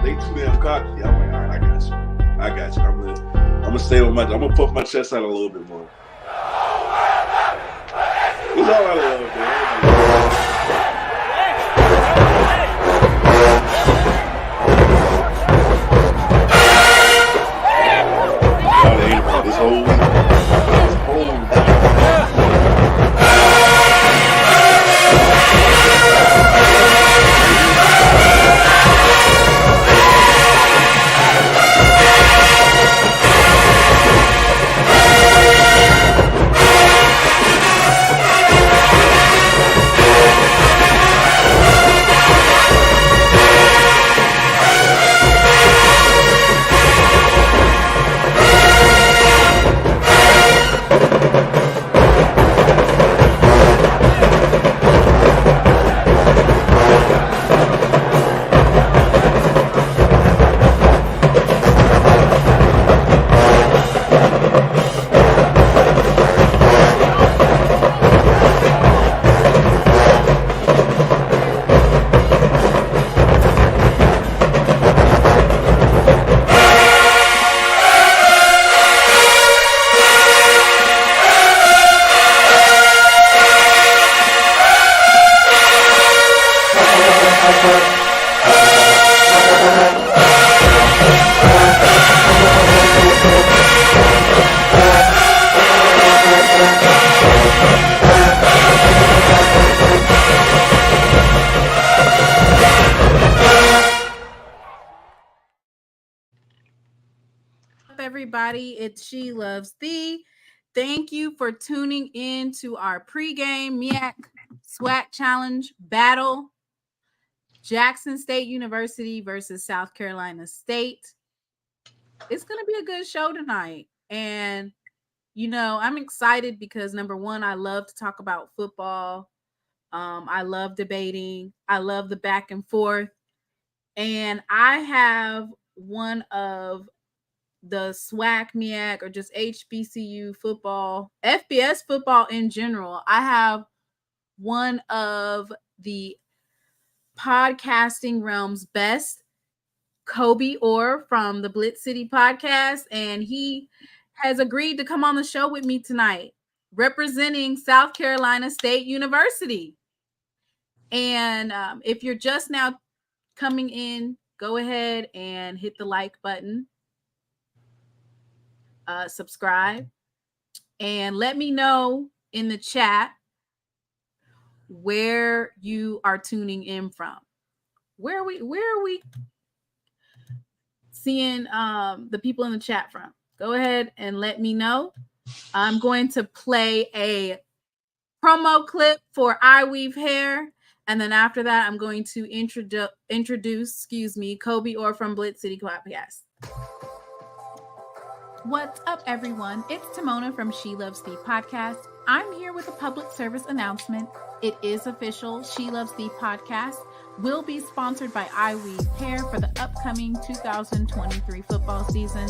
they too damn cocky. I'm like, all right, I got you. I'm gonna stay on my. I'm gonna puff my chest out a little bit more. It's all out of love, man. Y'all ain't about this whole everybody, it's SheLovesThee. Thank you for tuning in to our pregame MEAC SWAC Challenge battle. Jackson State University versus South Carolina State. It's going to be a good show tonight. And, you know, I'm excited because, number one, I love to talk about football. I love debating. I love the back and forth. And I have one of the SWAC, MEAC, or just HBCU football, FBS football in general. I have one of the podcasting realm's best, Cobi Orr from the BlitzCity Podcast, and he has agreed to come on the show with me tonight, representing South Carolina State University. And if you're just now coming in, go ahead and hit the like button. Subscribe, and let me know in the chat where you are tuning in from. Where are we seeing the people in the chat from? Go ahead and let me know. I'm going to play a promo clip for I Weave Hair, and then after that, I'm going to introduce Cobi Orr from BlitzCity Podcast. What's up, everyone? It's Timona from SheLovesThee Podcast. I'm here with a public service announcement. It is official. SheLovesThee Podcast will be sponsored by I Weave Hair for the upcoming 2023 football season.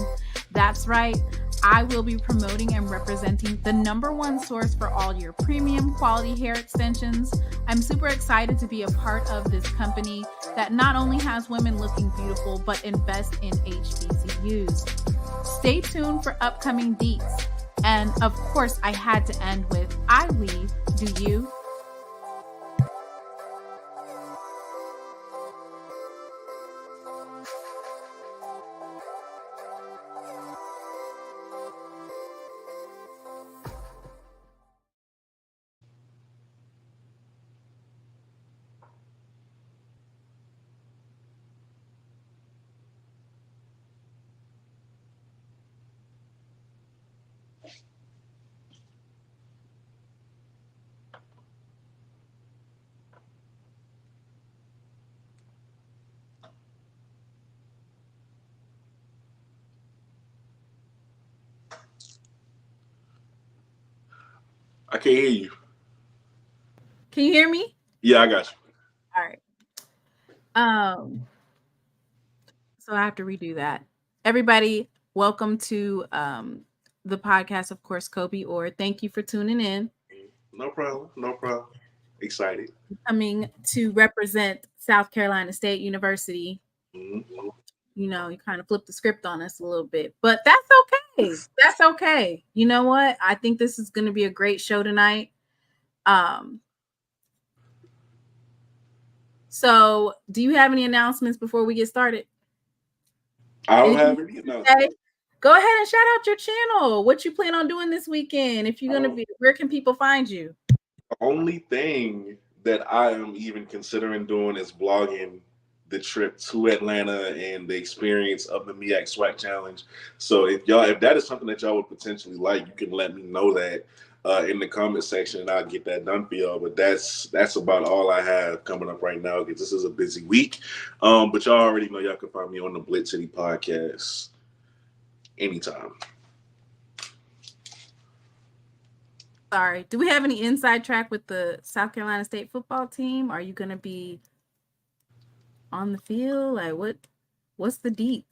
That's right. I will be promoting and representing the #1 source for all your premium quality hair extensions. I'm super excited to be a part of this company that not only has women looking beautiful, but invest in HBCUs. Stay tuned for upcoming deets. And of course, I had to end with I Weave, do you? I can't hear you. Can you hear me? Yeah, I got you. All right. So I have to redo that. Everybody, welcome to the podcast, of course, Cobi Orr. Thank you for tuning in. No problem. Excited. Coming to represent South Carolina State University. Mm-hmm. you kind of flipped the script on us a little bit, but that's okay. That's okay. You know what? I think this is going to be a great show tonight. So do you have any announcements before we get started? I don't have any announcements. Go ahead and shout out your channel. What you plan on doing this weekend? If you're going to be, where can people find you? The only thing that I am even considering doing is blogging the trip to Atlanta and the experience of the MEAC SWAC challenge. So if that is something that y'all would potentially like, you can let me know that in the comment section, and I'll get that done for y'all. But that's about all I have coming up right now, because this is a busy week. But y'all already know y'all can find me on the BlitzCity Podcast anytime. Sorry, do we have any inside track with the South Carolina State football team? Are you going to be on the field? Like, what's the deets?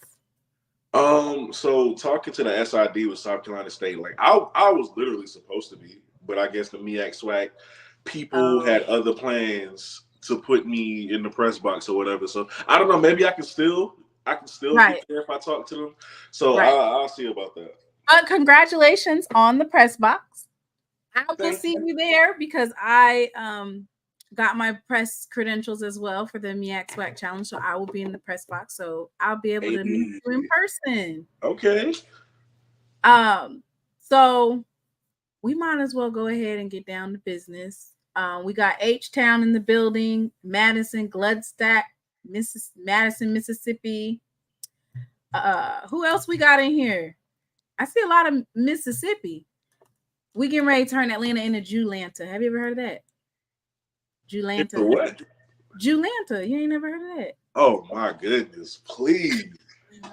So talking to the SID with South Carolina State, like I was literally supposed to be, but I guess the MEAC SWAC people had other plans to put me in the press box or whatever. So I don't know. Maybe I can still get there if I talk to them. So I'll see about that. But congratulations on the press box. I will see you there because I got my press credentials as well for the MEAC SWAC challenge. So I will be in the press box. So I'll be able to meet you in person. Okay. So we might as well go ahead and get down to business. We got H-Town in the building, Madison, Gluckstadt, Madison, Mississippi. Who else we got in here? I see a lot of Mississippi. We getting ready to turn Atlanta into Julanta. Have you ever heard of that? Julanta. What? Julanta. You ain't never heard of that? Oh my goodness! Please,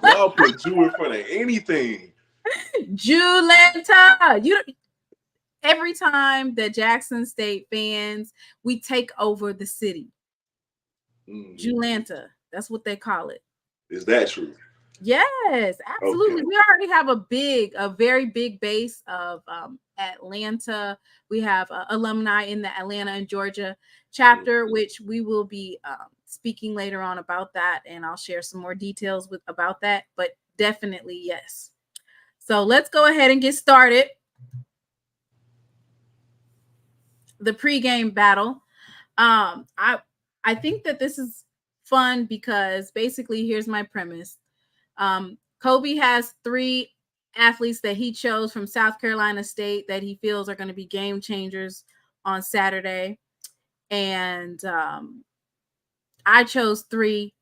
y'all put Jew in front of anything. Julanta. Every time that Jackson State fans, we take over the city. Julanta. That's what they call it. Is that true? Yes, absolutely. Okay. We already have a very big base of Atlanta. We have alumni in the Atlanta and Georgia chapter, which we will be speaking later on about that, and I'll share some more details about that. But definitely, yes. So let's go ahead and get started. The pregame battle. I think that this is fun because basically, here's my premise. Cobi has 3 athletes that he chose from South Carolina State that he feels are going to be game changers on Saturday. And I chose 3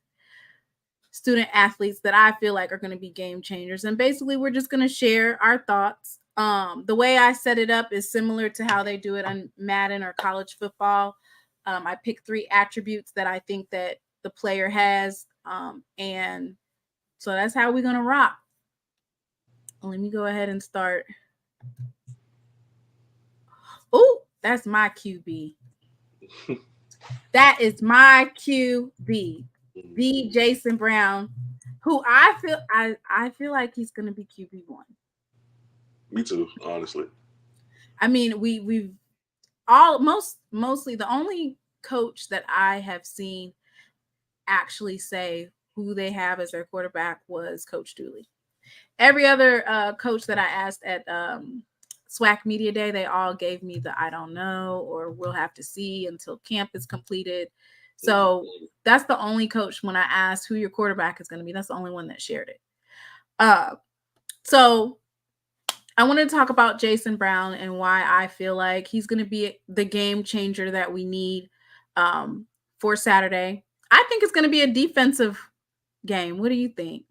student athletes that I feel like are going to be game changers. And basically, we're just going to share our thoughts. The way I set it up is similar to how they do it on Madden or college football. I pick 3 attributes that I think that the player has. And so that's how we're going to rock. Let me go ahead and start. Oh, that's my QB. That is my QB. The Jason Brown, who I feel like he's going to be QB1. Me too, honestly. I mean, we've mostly the only coach that I have seen actually say who they have as their quarterback was Coach Dooley. Every other coach that I asked at SWAC Media Day, they all gave me the I don't know or we'll have to see until camp is completed. So that's the only coach when I asked who your quarterback is going to be, that's the only one that shared it. So I want to talk about Jason Brown and why I feel like he's going to be the game changer that we need for Saturday. I think it's going to be a defensive game. What do you think?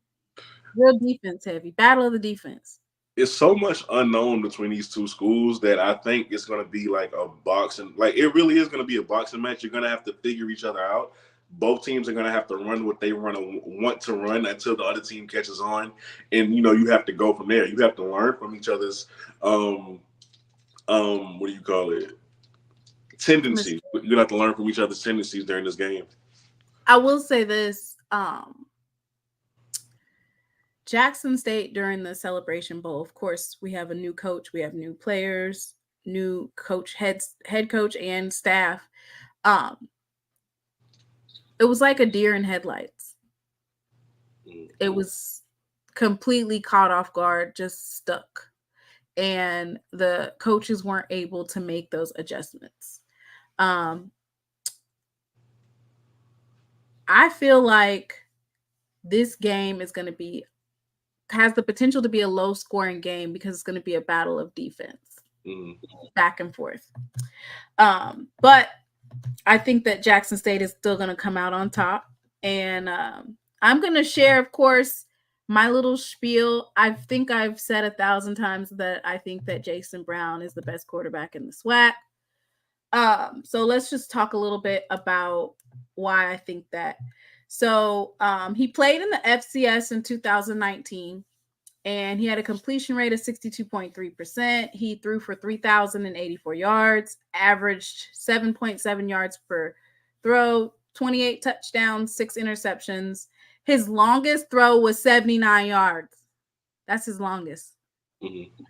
Real defense heavy. Battle of the defense. It's so much unknown between these 2 schools that I think it's going to be like a boxing. Like, it really is going to be a boxing match. You're going to have to figure each other out. Both teams are going to have to run what they want to run until the other team catches on. And, you have to go from there. You have to learn from each other's, what do you call it? Tendencies. You're going to have to learn from each other's tendencies during this game. I will say this. Jackson State during the Celebration Bowl, of course, we have a new coach, we have new players, new coach, head coach and staff. It was like a deer in headlights. It was completely caught off guard, just stuck. And the coaches weren't able to make those adjustments. I feel like this game is going to has the potential to be a low scoring game because it's going to be a battle of defense back and forth. But I think that Jackson State is still going to come out on top. And I'm going to share, of course, my little spiel. I think I've said 1,000 times that I think that Jason Brown is the best quarterback in the SWAC. So let's just talk a little bit about why I think that. So he played in the FCS in 2019, and he had a completion rate of 62.3%. He threw for 3,084 yards, averaged 7.7 yards per throw, 28 touchdowns, 6 interceptions. His longest throw was 79 yards. That's his longest. Mm-hmm.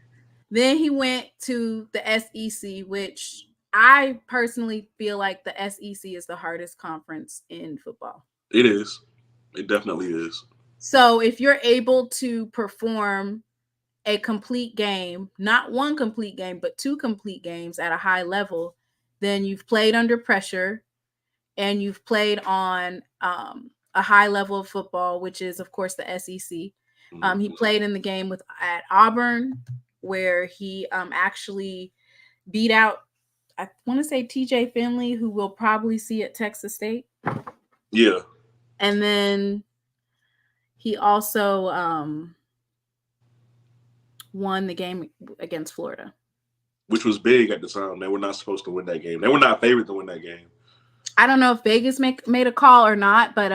Then he went to the SEC, which I personally feel like the SEC is the hardest conference in football. It is. It definitely is. So if you're able to perform a complete game, not one complete game, but 2 complete games at a high level, then you've played under pressure and you've played on a high level of football, which is, of course, the SEC. He played in the game at Auburn, where he actually beat out, I want to say, TJ Finley, who we'll probably see at Texas State. Yeah. And then he also won the game against Florida, which was big at the time. They were not supposed to win that game. They were not favored to win that game. I don't know if Vegas made a call or not, but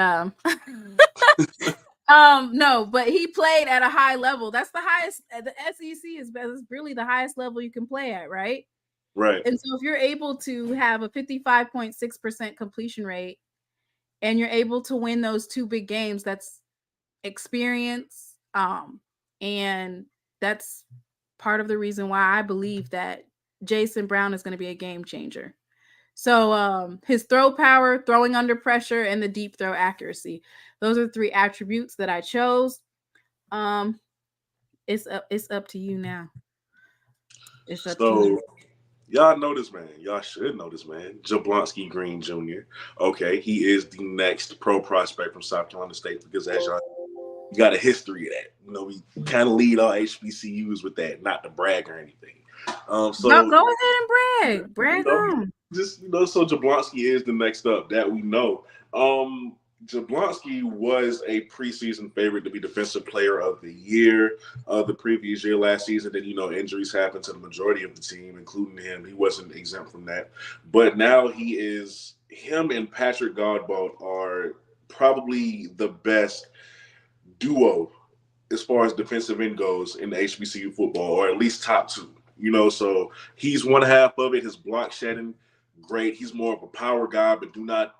no, but he played at a high level. That's the highest. The SEC is really the highest level you can play at, right? Right. And so if you're able to have a 55.6% completion rate and you're able to win those 2 big games, that's experience. And that's part of the reason why I believe that Jason Brown is going to be a game changer. So his throw power, throwing under pressure, and the deep throw accuracy. Those are 3 attributes that I chose. It's up to you now. It's up to you. Y'all know this man. Y'all should know this man. Jerblonski Green Jr. Okay, he is the next pro prospect from South Carolina State because as y'all got a history of that. You know, we kind of lead our HBCUs with that, not to brag or anything. So no, go ahead and brag. Brag on. Just, so Jerblonski is the next up that we know. Jerblonski was a preseason favorite to be Defensive Player of the Year the previous year, last season. Then, injuries happened to the majority of the team, including him. He wasn't exempt from that. But now him and Patrick Godbolt are probably the best duo as far as defensive end goes in the HBCU football, or at least top 2. So he's one half of it. His block shedding, great. He's more of a power guy, but do not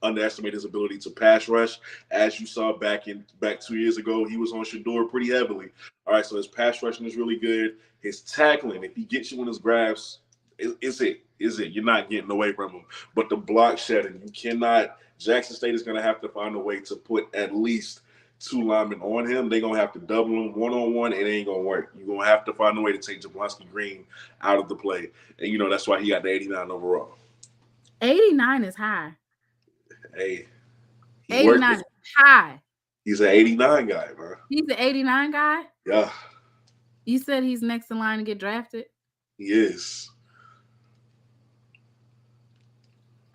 underestimate his ability to pass rush. As you saw back 2 years ago, he was on Shedeur pretty heavily. All right, so his pass rushing is really good. His tackling, if he gets you in his grabs, is it. You're not getting away from him. But the block shedding, you cannot. Jackson State is going to have to find a way to put at least 2 linemen on him. They're going to have to double him one-on-one, and it ain't going to work. You're going to have to find a way to take Jerblonski Green out of the play. And, that's why he got the 89 overall. 89 is high. Hey. 89 is high. He's an 89 guy, man. He's an 89 guy? Yeah. You said he's next in line to get drafted? He is.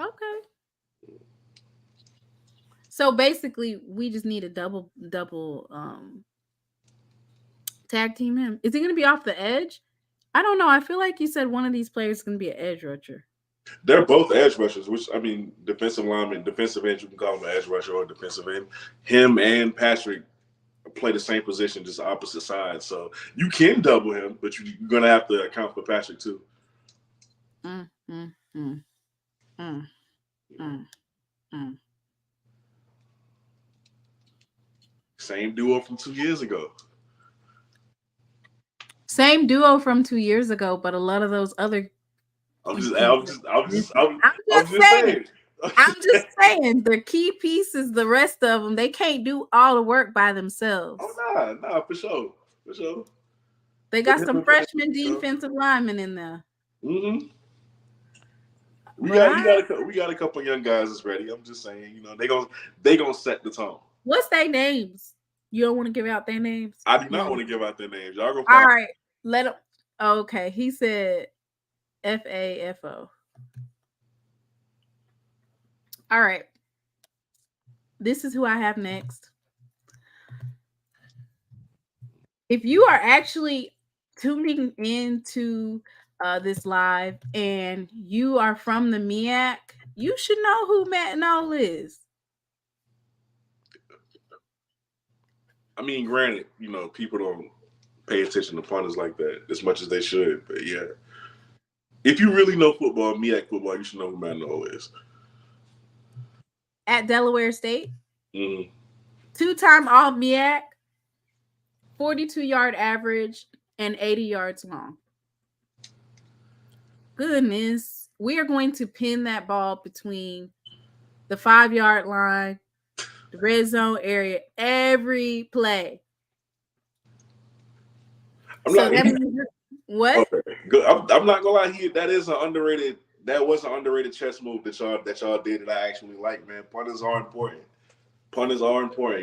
Okay. So basically, we just need a double tag team him. Is he going to be off the edge? I don't know. I feel like you said one of these players is going to be an edge rusher. They're both edge rushers, which, defensive lineman, defensive end, you can call him an edge rusher or a defensive end. Him and Patrick play the same position, just opposite sides. So you can double him, but you're going to have to account for Patrick too. Same duo from 2 years ago. Same duo from 2 years ago, but a lot of those other. I'm just saying. I'm just saying the key pieces, the rest of them, they can't do all the work by themselves. Oh, nah, for sure. For sure. They got some freshman defensive linemen in there. Mm-hmm. We got a couple young guys that's ready. I'm just saying, you know, they gonna set the tone. What's their names? You don't want to give out their names? I do not want to give out their names. Y'all go all right. Let them. Okay, he said FAFO. All right. This is who I have next. If you are actually tuning into this live and you are from the MEAC, you should know who Matt Noll is. I mean, granted, you know, people don't pay attention to punters like that as much as they should. But yeah, if you really know football, MEAC football, you should know who Matt Noll is. At Delaware State, mm-hmm. 2-time All MEAC, 42-yard average, and 80 yards long. Goodness, we are going to pin that ball between the 5-yard line, the red zone area, every play. What? I'm not gonna lie. That was an underrated chess move that y'all did that I actually like, man. Punters are important.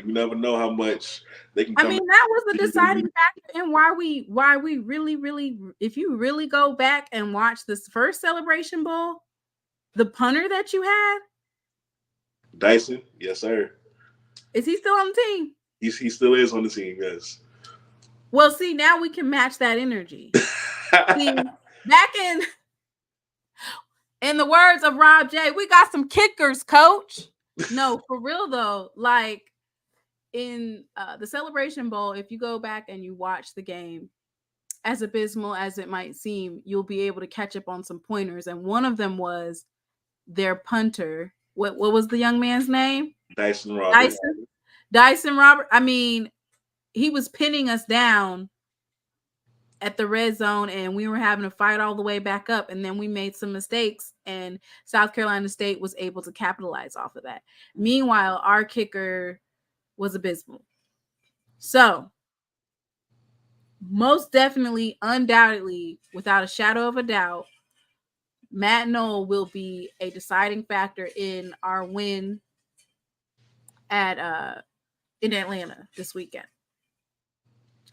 You never know how much they can come. I mean, that was the deciding factor in why we really, if you really go back and watch this first Celebration Bowl, the punter that you had, Dyson, yes, sir. Is he still on the team? He still is on the team, yes. Well, see, now we can match that energy. See, back in the words of Rob J, we got some kickers, coach. No, for real though, like in the Celebration Bowl, if you go back and you watch the game, as abysmal as it might seem, you'll be able to catch up on some pointers. And one of them was their punter. What was the young man's name? Dyson Robert. Dyson Robert. I mean, he was pinning us down at the red zone, and we were having to fight all the way back up. And then we made some mistakes, and South Carolina State was able to capitalize off of that. Meanwhile, our kicker was abysmal. So, most definitely, undoubtedly, without a shadow of a doubt, Matt Noll will be a deciding factor in our win at in Atlanta this weekend.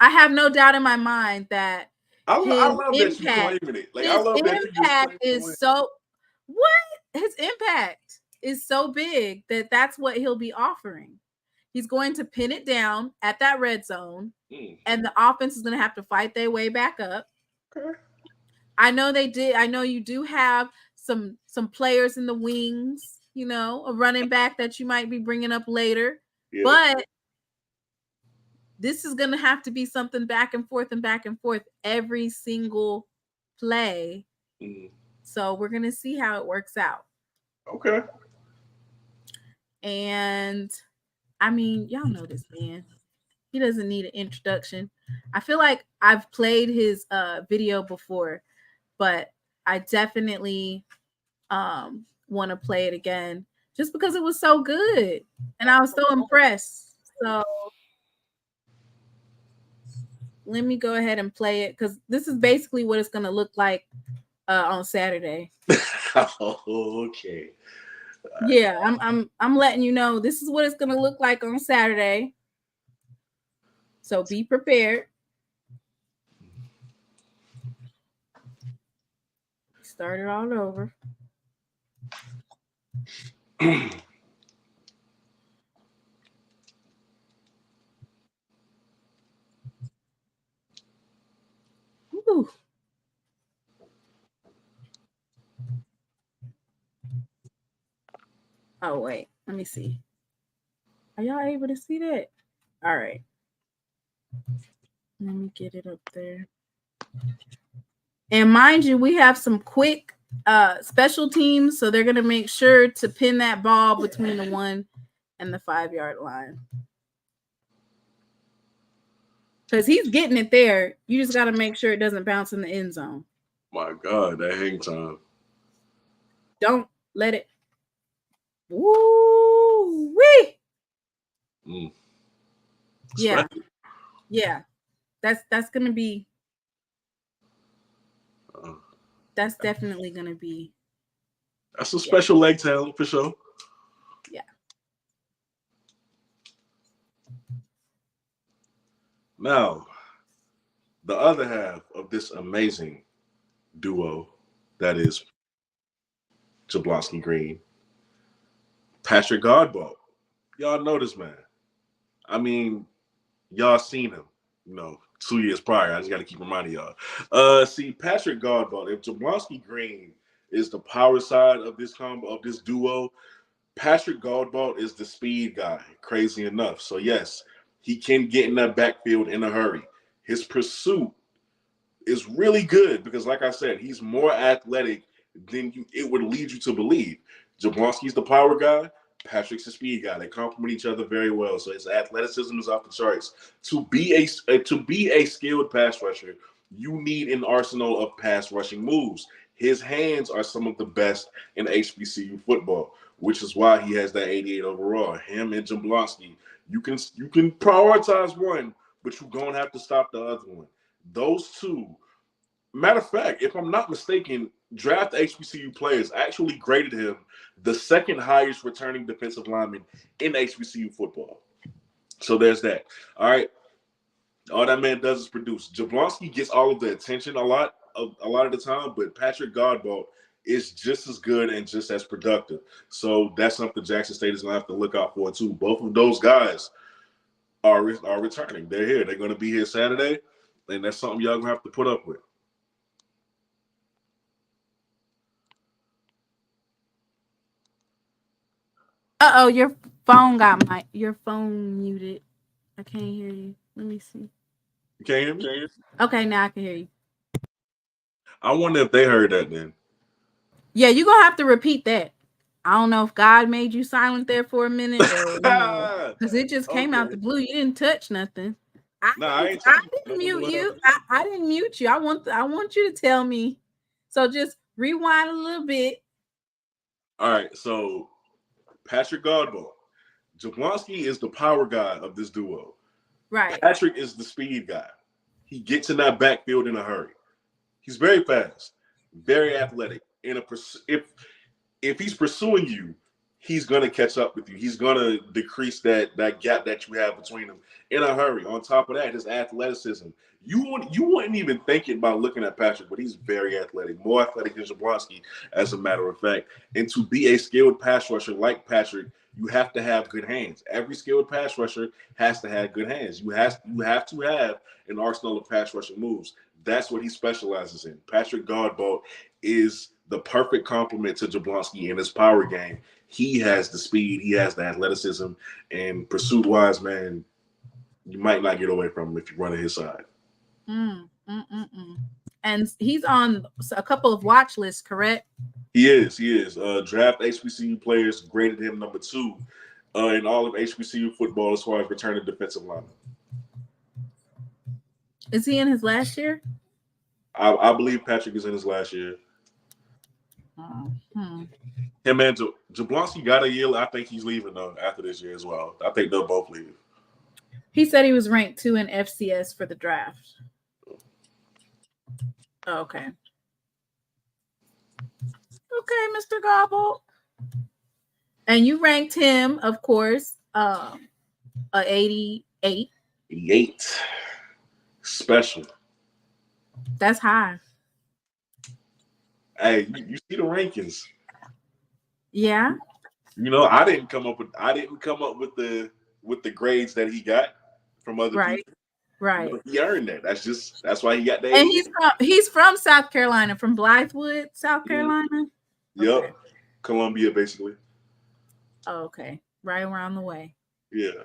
I have no doubt in my mind that his impact is so his impact is so big that's what he'll be offering. He's going to pin it down at that red zone, and the offense is going to have to fight their way back up. Okay. I know they did. I know you do have some players in the wings, you know, a running back that you might be bringing up later, but this is going to have to be something back and forth every single play. So we're going to see how it works out. Okay. And I mean, y'all know this man. He doesn't need an introduction. I feel like I've played his video before, but I definitely want to play it again just because it was so good. And I was so impressed. So let me go ahead and play it because this is basically what it's going to look like on Saturday. Okay. Yeah, I'm letting you know this is what it's going to look like on Saturday. So be prepared. Start it all over. Ooh. Oh, wait. Let me see. Are y'all able to see that? All right. Let me get it up there. And mind you, we have some quick special teams, so they're going to make sure to pin that ball between the 1 and the 5-yard line. Because he's getting it there. You just got to make sure it doesn't bounce in the end zone. My God, that hang time. Don't let it. Woo wee. Yeah. Special. Yeah. That's gonna be that's definitely gonna be. That's a special leg talent for sure. Yeah. Now, the other half of this amazing duo that is Jerblonski Green, Patrick Godbolt. Y'all know this man. I mean, y'all seen him, 2 years prior. I just got to keep reminding y'all. See, Patrick Godbolt, if Jerblonski Green is the power side of this combo, of this duo, Patrick Godbolt is the speed guy, crazy enough. So, yes, he can get in that backfield in a hurry. His pursuit is really good because, like I said, he's more athletic than it would lead you to believe. Jerblonski's the power guy. Patrick's the speed guy. They complement each other very well. So his athleticism is off the charts. To be a skilled pass rusher, you need an arsenal of pass rushing moves. His hands are some of the best in HBCU football, which is why he has that 88 overall. Him and Jerblonski, you can prioritize one, but you're gonna have to stop the other one. Those two. Matter of fact, if I'm not mistaken, draft HBCU players actually graded him the second highest returning defensive lineman in HBCU football. So there's that. All right. All that man does is produce. Jerblonski gets all of the attention a lot of the time, but Patrick Godbolt is just as good and just as productive. So that's something Jackson State is going to have to look out for too. Both of those guys are returning. They're here. They're going to be here Saturday, and that's something y'all going to have to put up with. Uh-oh, your phone muted. I can't hear you. Let me see. You can't hear me? Okay, now I can hear you. I wonder if they heard that then. Yeah, you're going to have to repeat that. I don't know if God made you silent there for a minute or because it just came out the blue. You didn't touch nothing. I didn't mute you. I didn't mute you. I want you to tell me. So just rewind a little bit. All right, so Patrick Godbolt. Jerblonski is the power guy of this duo. Right. Patrick is the speed guy. He gets in that backfield in a hurry. He's very fast, very athletic. If he's pursuing you, he's gonna catch up with you. He's gonna decrease that gap that you have between them in a hurry. On top of that, his athleticism. You wouldn't even think it by looking at Patrick, but he's very athletic, more athletic than Jerblonski, as a matter of fact. And to be a skilled pass rusher like Patrick, you have to have good hands. Every skilled pass rusher has to have good hands. You have to have an arsenal of pass rushing moves. That's what he specializes in. Patrick Godbolt is the perfect complement to Jerblonski in his power game. He has the speed, he has the athleticism, and pursuit-wise, man, you might not get away from him if you run at his side. And he's on a couple of watch lists, correct? He is. Draft HBCU players graded him number 2 in all of HBCU football as far as returning defensive lineman. Is he in his last year? I believe Patrick is in his last year. Him and Jerblonski got a year. I think he's leaving though after this year as well. I think they'll both leave. He said he was ranked 2 in FCS for the draft. Okay. Okay, Mr. Godbolt. And you ranked him, of course, 88. 88. Special. That's high. Hey, you see the rankings. Yeah. I didn't come up with the grades that he got from other people. Right. He earned that. That's why he got that. And he's from South Carolina, from Blythewood, South Carolina. Yep. Okay. Columbia, basically. Oh, okay. Right around the way. Yeah.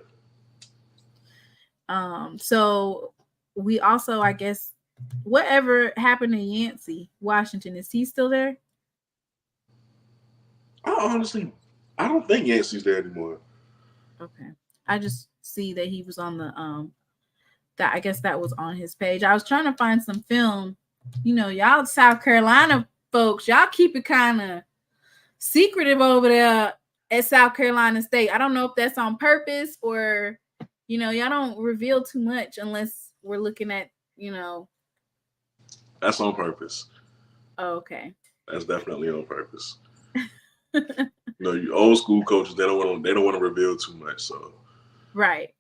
So we also, I guess, whatever happened to Yancey Washington, is he still there? I don't think Yancey's there anymore. Okay. I just see that he was on the that I guess that was on his page. I was trying to find some film. Y'all South Carolina folks, y'all keep it kind of secretive over there at South Carolina State. I don't know if that's on purpose or, y'all don't reveal too much unless we're looking at, That's on purpose. Oh, okay. That's definitely on purpose. You old school coaches, they don't want to reveal too much. So. Right.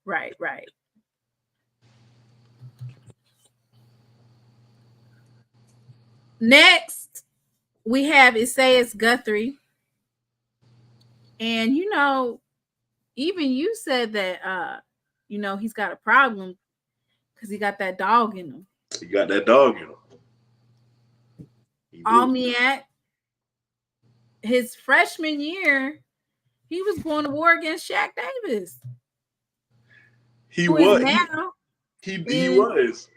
Next, we have Esaias Guthrie. And, even you said that, he's got a problem because he got that dog in him. He got that dog in him. All MEAC, his freshman year, he was going to war against Shaq Davis. He was. Now he was.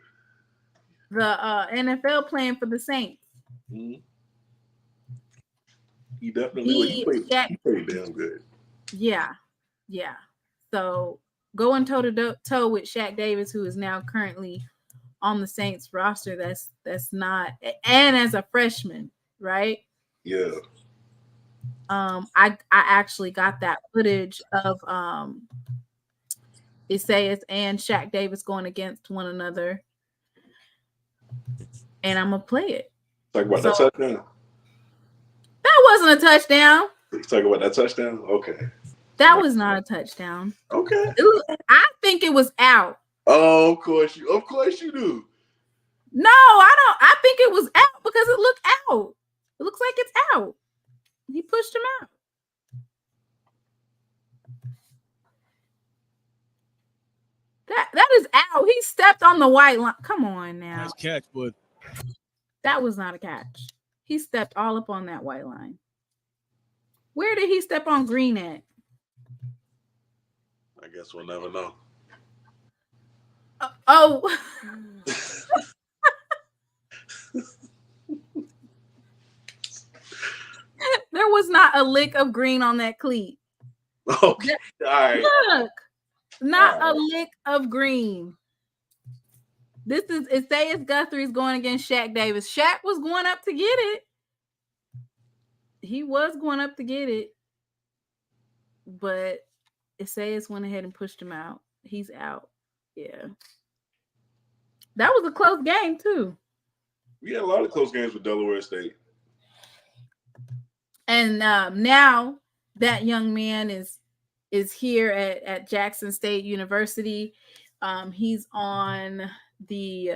The NFL playing for the Saints. Mm-hmm. He definitely he played damn good. Yeah. So going toe to toe with Shaq Davis, who is now currently on the Saints roster, that's not, and as a freshman, right? Yeah. I actually got that footage of Esaias and Shaq Davis going against one another, and I'm gonna play it. Talk about that touchdown. That wasn't a touchdown. Talk about that touchdown. Okay. That was not a touchdown. Okay. I think it was out. Oh, of course you do. No, I don't. I think it was out because it looked out. It looks like it's out. He pushed him out. That is out. He stepped on the white line. Come on now. Nice catch, bud. That was not a catch. He stepped all up on that white line. Where did he step on green at? I guess we'll never know. Oh. There was not a lick of green on that cleat. Okay. All right. Look. Not a lick of green. This is Esaias Guthrie's going against Shaq Davis. Shaq was going up to get it. He was going up to get it. But Esaias went ahead and pushed him out. He's out. Yeah. That was a close game, too. We had a lot of close games with Delaware State. And now that young man is here at Jackson State University. He's on the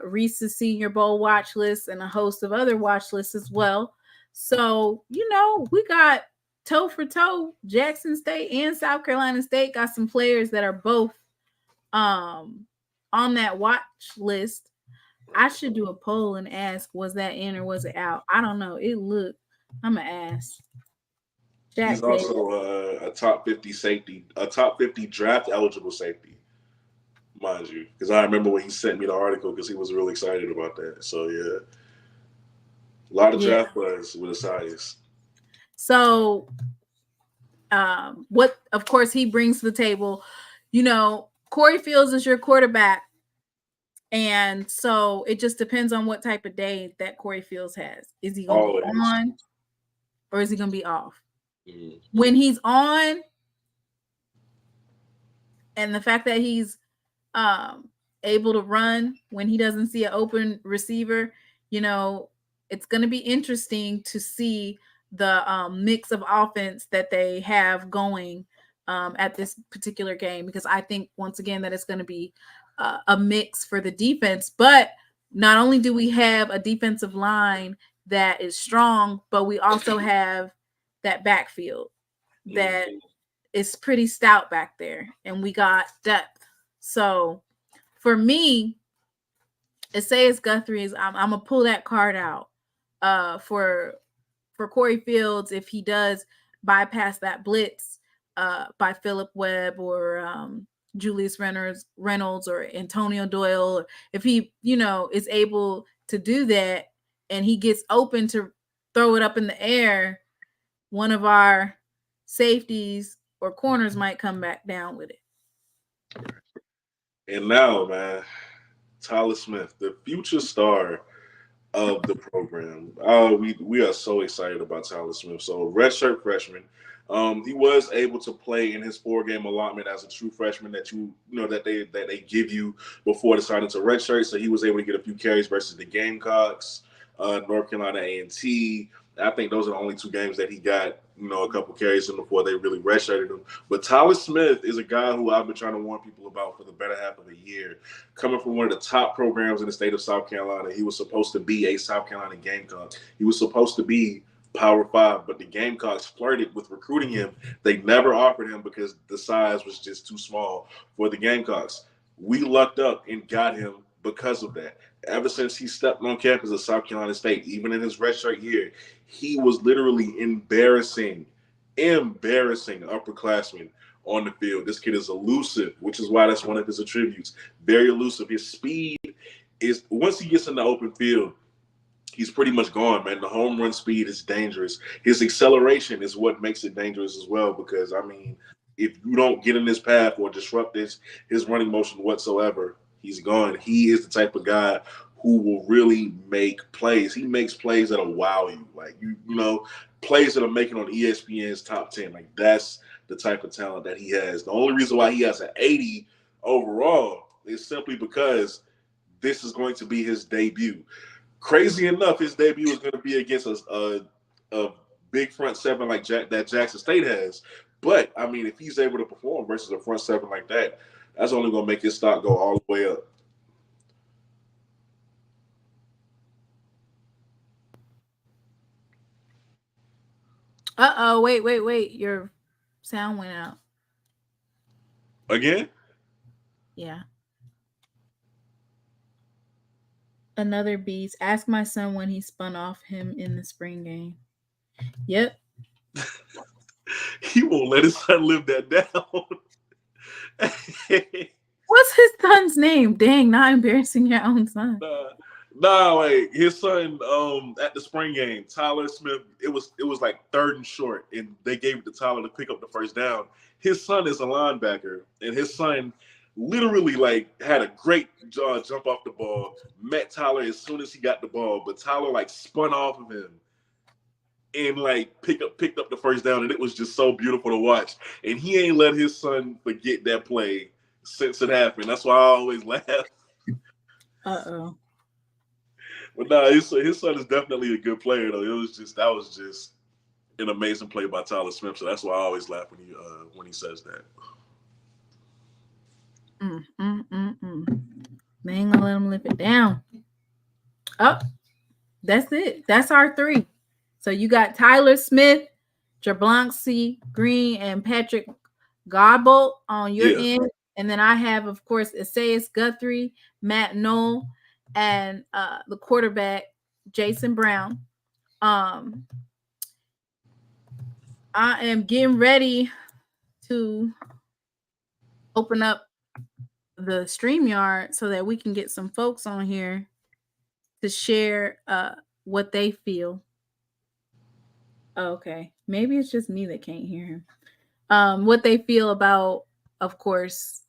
Reese's Senior Bowl watch list and a host of other watch lists as well. So, we got toe for toe. Jackson State and South Carolina State got some players that are both on that watch list. I should do a poll and ask, was that in or was it out? I don't know. It looked. I'm going to ask. He's also a top 50 safety, a top 50 draft eligible safety, mind you. Because I remember when he sent me the article because he was really excited about that. So, yeah. A lot of draft buzz with Esaias. So, what, of course, he brings to the table, Corey Fields is your quarterback. And so it just depends on what type of day that Corey Fields has. Is he going to be on or is he going to be off? Mm-hmm. When he's on, and the fact that he's able to run when he doesn't see an open receiver, it's going to be interesting to see the mix of offense that they have going at this particular game, because I think, once again, that it's going to be a mix for the defense. But not only do we have a defensive line that is strong, but we also have that backfield that is pretty stout back there, and we got depth. So for me, Esaias Guthrie is I'm gonna pull that card out for Corey Fields if he does bypass that blitz by Philip Webb or Julius Reynolds or Antonio Doyle. If he is able to do that and he gets open to throw it up in the air, one of our safeties or corners might come back down with it. And now, man, Tyler Smith, the future star of the program. We are so excited about Tyler Smith. So redshirt freshman. He was able to play in his 4-game allotment as a true freshman that that they give you before deciding to redshirt. So he was able to get a few carries versus the Gamecocks, North Carolina A&T. I think those are the only 2 games that he got, a couple carries in before they really redshirted him. But Tyler Smith is a guy who I've been trying to warn people about for the better half of the year. Coming from one of the top programs in the state of South Carolina, he was supposed to be a South Carolina Gamecock. He was supposed to be Power 5, but the Gamecocks flirted with recruiting him. They never offered him because the size was just too small for the Gamecocks. We lucked up and got him because of that. Ever since he stepped on campus at South Carolina State, even in his redshirt year, he was literally embarrassing upperclassmen on the field. This kid is elusive, which is why that's one of his attributes. Very elusive. His speed is, once he gets in the open field, he's pretty much gone, man. The home run speed is dangerous. His acceleration is what makes it dangerous as well, because, if you don't get in his path or disrupt his running motion whatsoever, he's gone. He is the type of guy who will really make plays. He makes plays that'll wow you. Like, plays that are making on ESPN's top 10. Like, that's the type of talent that he has. The only reason why he has an 80 overall is simply because this is going to be his debut. Crazy enough, his debut is going to be against a big front seven like that Jackson State has. But, if he's able to perform versus a front seven like that, that's only going to make his stock go all the way up. Uh-oh, wait. Your sound went out. Again? Yeah. Another beast. Ask my son when he spun off him in the spring game. Yep. He won't let his son live that down. What's his son's name? Dang, not embarrassing your own son. Wait. His son, at the spring game, Tyler Smith, it was like 3rd and short, and they gave it to Tyler to pick up the first down. His son is a linebacker, and his son literally had a great jump off the ball, met Tyler as soon as he got the ball, but Tyler spun off of him and picked up the first down, and it was just so beautiful to watch. And he ain't let his son forget that play since it happened. That's why I always laugh. Uh-oh. But no, his son is definitely a good player though. That was just an amazing play by Tyler Smith. So that's why I always laugh when he says that. They ain't gonna let him live it down. Oh, that's it. That's our 3. So you got Tyler Smith, Jerblonski, Green, and Patrick Godbolt on your end. And then I have, of course, Esaias, Guthrie, Matt Noll, and the quarterback, Jason Brown. I am getting ready to open up the StreamYard so that we can get some folks on here to share what they feel. Okay, maybe it's just me that can't hear him. What they feel about, of course,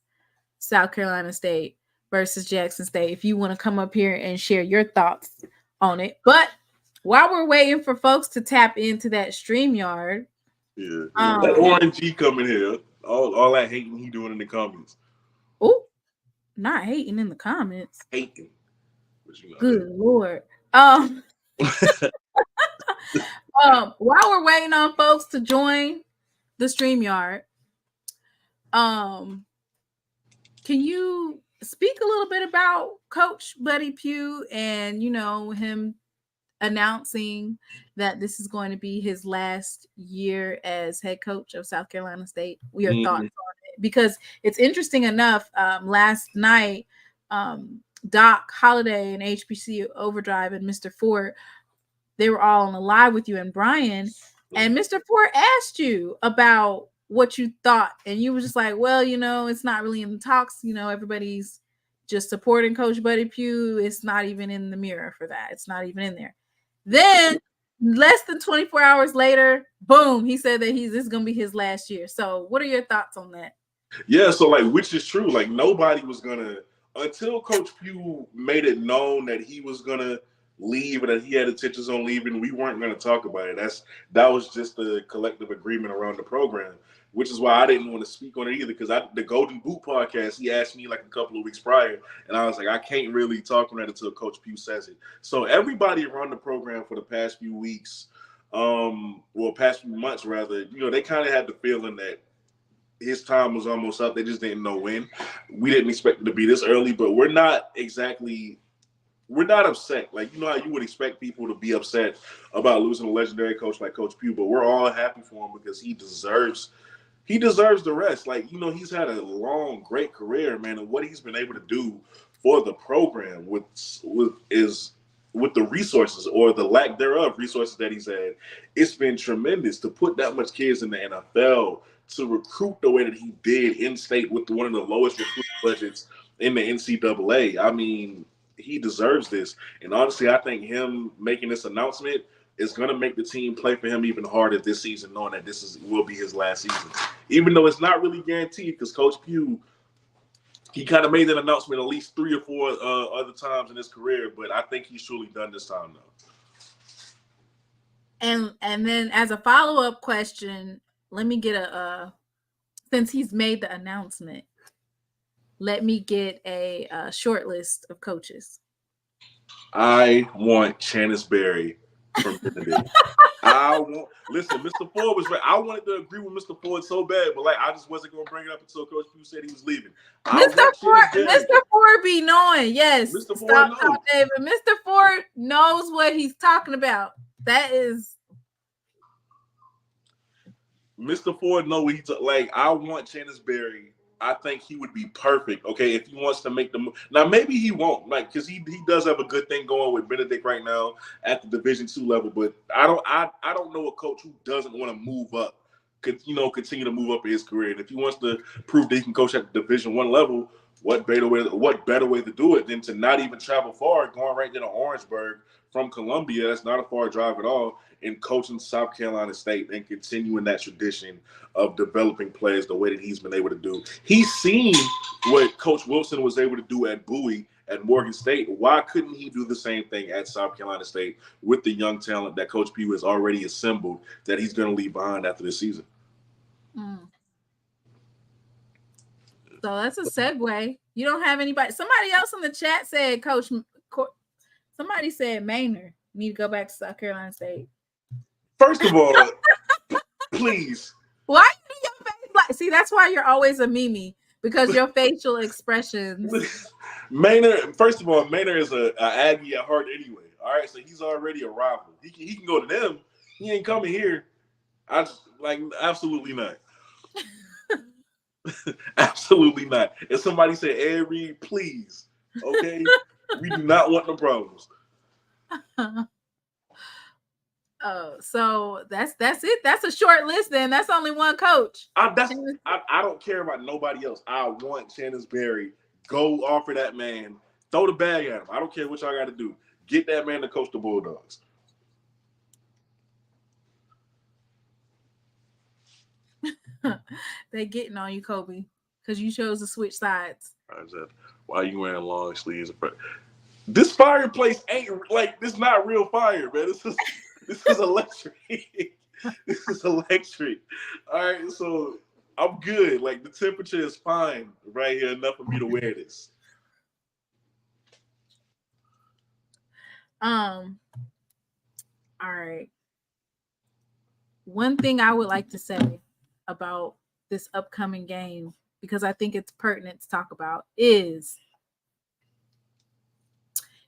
South Carolina State versus Jackson State. If you want to come up here and share your thoughts on it. But while we're waiting for folks to tap into that StreamYard, let ORNG come in here. All that hating he doing in the comments. Oh, not hating in the comments. Hating. Good Lord. While we're waiting on folks to join the StreamYard, can you speak a little bit about Coach Buddy Pugh and, him announcing that this is going to be his last year as head coach of South Carolina State? Your thoughts on it? Because it's interesting enough, last night, Doc Holliday and HBC Overdrive and Mr. Ford, they were all on the live with you and Brian, and Mr. Ford asked you about what you thought, and you were just like, well, it's not really in the talks. Everybody's just supporting Coach Buddy Pugh. It's not even in the mirror for that. It's not even in there. Then less than 24 hours later, boom, he said that this is going to be his last year. So what are your thoughts on that? Yeah, so which is true. Nobody was going to, until Coach Pugh made it known that he was going to leave and that he had intentions on leaving, we weren't going to talk about it. That was just a collective agreement around the program, which is why I didn't want to speak on it either. Because the Golden Boot podcast, he asked me like a couple of weeks prior, and I was like, I can't really talk on that until Coach Pugh says it. So everybody around the program for the past few weeks, past few months rather, they kind of had the feeling that his time was almost up. They just didn't know when. We didn't expect it to be this early, but we're not upset. Like, how you would expect people to be upset about losing a legendary coach like Coach Pugh, but we're all happy for him because he deserves the rest. Like, he's had a long, great career, man, and what he's been able to do for the program with the resources or the lack thereof resources that he's had, it's been tremendous to put that much kids in the NFL, to recruit the way that he did in state with one of the lowest recruiting budgets in the NCAA. I mean, he deserves this. And honestly, I think him making this announcement is going to make the team play for him even harder this season, knowing that will be his last season. Even though it's not really guaranteed, because Coach Pugh, he kind of made that announcement at least 3 or 4 other times in his career, but I think he's truly done this time now. And then as a follow-up question, let me get since he's made the announcement, let me get a short list of coaches. I want Channis Berry from Benedict. Listen, Mr. Ford was right. I wanted to agree with Mr. Ford so bad, but I just wasn't going to bring it up until Coach Pugh said he was leaving. Mr. Ford be knowing, yes. Mr. Ford knows. David. Mr. Ford knows what he's talking about. That is. Mr. Ford knows what he's like. I want Channis Berry. I think he would be perfect. Okay, if he wants to make the move. Now maybe he won't, because he does have a good thing going with Benedict right now at the Division II level. But I don't know a coach who doesn't want to move up, continue to move up in his career. And if he wants to prove that he can coach at the Division I level, what better way to do it than to not even travel far, going right to Orangeburg from Columbia? That's not a far drive at all. And coaching South Carolina State and continuing that tradition of developing players the way that he's been able to do. He's seen what Coach Wilson was able to do at Bowie, at Morgan State. Why couldn't he do the same thing at South Carolina State with the young talent that Coach Pugh has already assembled that he's going to leave behind after this season? So that's a segue. You don't have anybody. Somebody else in the chat said, somebody said Maynard need to go back to South Carolina State. First of all, please. Why do your face like? See, that's why you're always a Mimi, because your facial expressions. Maynard, first of all, Maynard is a Aggie at heart anyway. All right, so he's already a rival. He can go to them. He ain't coming here. Absolutely not. Absolutely not. If somebody said, "Avery, please," okay, we do not want no problems. So that's it. That's a short list. Then that's only one coach. I don't care about nobody else. I want Channis Berry. Go offer that man. Throw the bag at him. I don't care what y'all got to do. Get that man to coach the Bulldogs. They getting on you, Cobi, because you chose to switch sides. I said, why are you wearing long sleeves? This fireplace ain't this. Not real fire, man. This is electric. This is electric. All right, so I'm good. The temperature is fine right here, enough for me to wear this. All right. One thing I would like to say about this upcoming game, because I think it's pertinent to talk about, is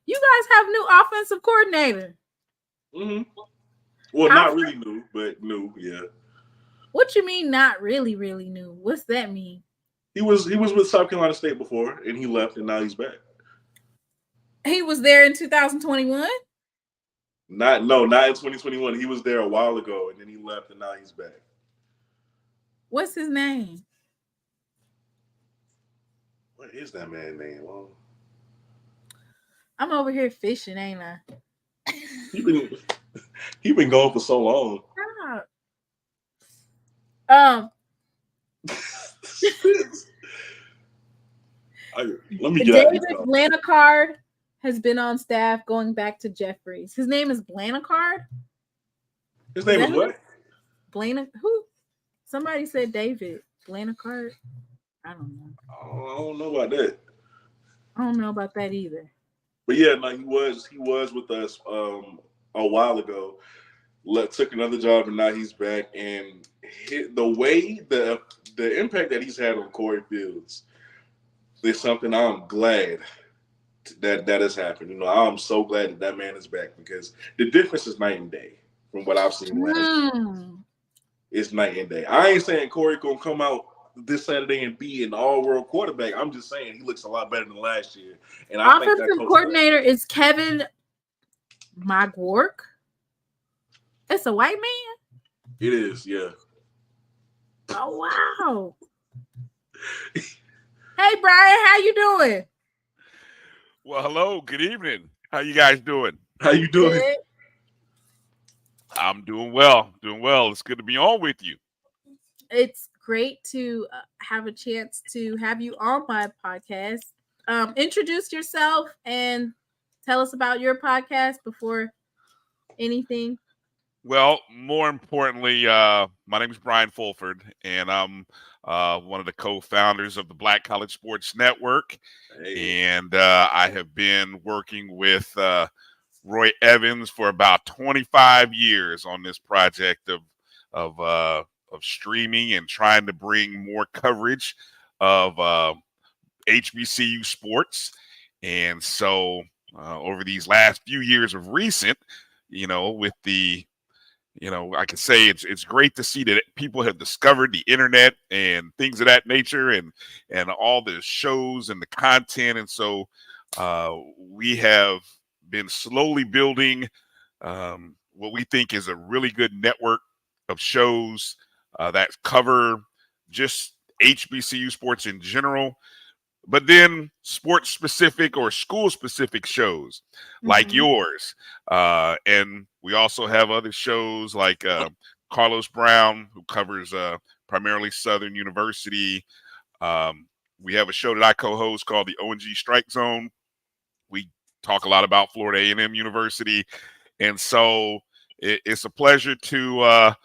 you guys have new offensive coordinator. Mm-hmm. Well, not really new, but new, yeah. What you mean not really, really new? What's that mean? He was with South Carolina State before, and he left, and now he's back. He was there in 2021? Not in 2021. He was there a while ago, and then he left, and now he's back. What's his name? What is that man's name? Well, I'm over here fishing, ain't I? He been gone for so long. Let me get David Lanacard has been on staff going back to Jeffries. His name is Blanacard. His name is what? Who? Somebody said David Blanacard. I don't know. I don't know about that. I don't know about that either. But yeah, no, he was with us a while ago. Took another job, and now he's back. And the way the impact that he's had on Corey Fields is something I'm glad that has happened. You know, I'm so glad that man is back, because the difference is night and day from what I've seen last year. It's night and day. I ain't saying Corey gonna come out this Saturday and be an all-world quarterback. I'm just saying he looks a lot better than last year. And I think offensive coordinator is Kevin Magwork. It's a white man. It is, yeah. Oh wow. Hey Brian, how you doing? Well, hello, good evening. How you guys doing? How you doing? Good. I'm doing well. It's good to be on with you. It's great to have a chance to have you on my podcast. Introduce yourself and tell us about your podcast before anything. Well, more importantly, my name is Brian Fulford, and I'm one of the co-founders of the Black College Sports Network. Hey. And I have been working with Roy Evans for about 25 years on this project of streaming and trying to bring more coverage of HBCU sports. And so over these last few years of recent, with the I can say it's great to see that people have discovered the internet and things of that nature, and all the shows and the content. And so we have been slowly building what we think is a really good network of shows that cover just HBCU sports in general, but then sports specific or school specific shows like yours. And we also have other shows like Carlos Brown, who covers primarily Southern University. We have a show that I co-host called the O&G Strike Zone. We talk a lot about Florida A&M University. And so it's a pleasure to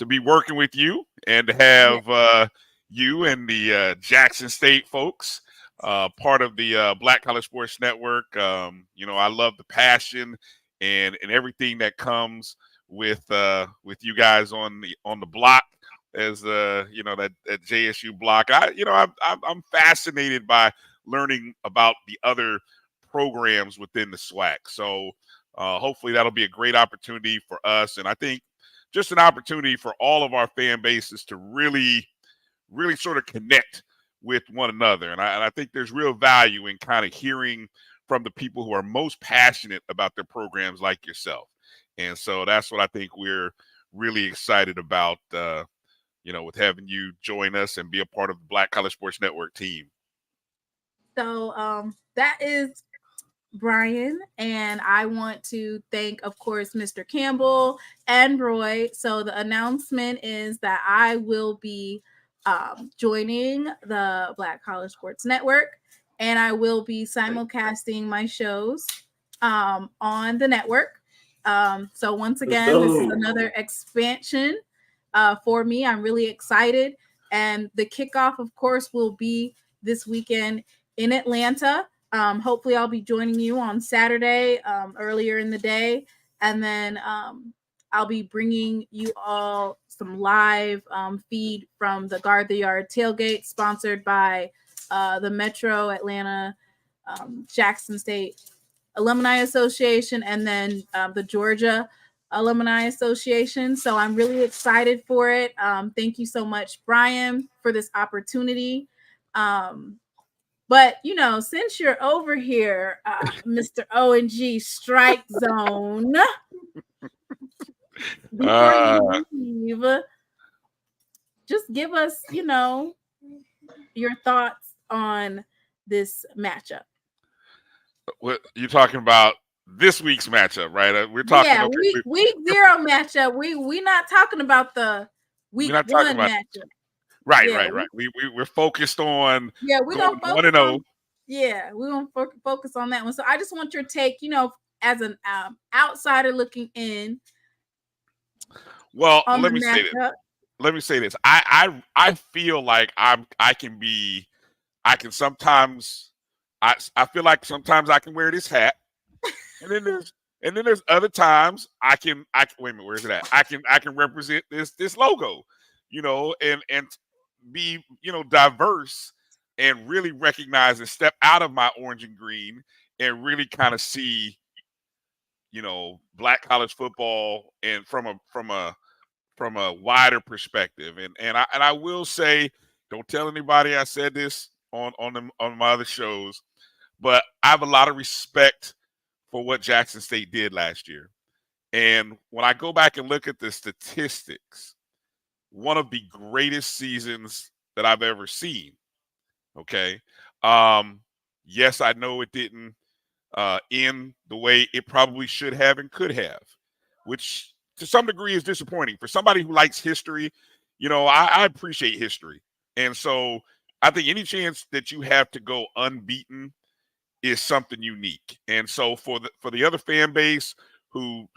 be working with you and to have you and the Jackson State folks part of the Black College Sports Network. I love the passion and everything that comes with you guys on the block, as that JSU block. I'm fascinated by learning about the other programs within the SWAC. So hopefully that'll be a great opportunity for us, and I think just an opportunity for all of our fan bases to really, really sort of connect with one another. And I think there's real value in kind of hearing from the people who are most passionate about their programs like yourself. And so that's what I think we're really excited about, with having you join us and be a part of the Black College Sports Network team. So that is Brian, and I want to thank, of course, Mr. Campbell and Roy. So the announcement is that I will be joining the Black College Sports Network, and I will be simulcasting my shows on the network. So once again, this is another expansion for me. I'm really excited, and the kickoff, of course, will be this weekend in Atlanta. Hopefully I'll be joining you on Saturday earlier in the day, and then I'll be bringing you all some live feed from the Guard the Yard tailgate, sponsored by the Metro Atlanta Jackson State Alumni Association, and then the Georgia Alumni Association. So I'm really excited for it. Thank you so much, Brian, for this opportunity. But, since you're over here, Mr. O&G Strike Zone, before you leave, just give us, your thoughts on this matchup. What you're talking about this week's matchup, right? We're talking week 0 matchup. We're not talking about the week 1 matchup. Right. We're focused on we're gonna focus 1-0. Yeah, we won't focus on that one. So I just want your take, as an outsider looking in. Well, on let the me say this. matchup. Let me say this. I feel like I can sometimes I feel like sometimes I can wear this hat, and then there's other times I can wait a minute, where's it at? I can represent this logo, and be diverse and really recognize and step out of my orange and green and really kind of see black college football and from a wider perspective. And I will say, don't tell anybody I said this on my other shows, but I have a lot of respect for what Jackson State did last year. And when I go back and look at the statistics, one of the greatest seasons that I've ever seen. Okay. Yes, I know it didn't end the way it probably should have and could have, which to some degree is disappointing. For somebody who likes history, I appreciate history. And so I think any chance that you have to go unbeaten is something unique. And so for the other fan base who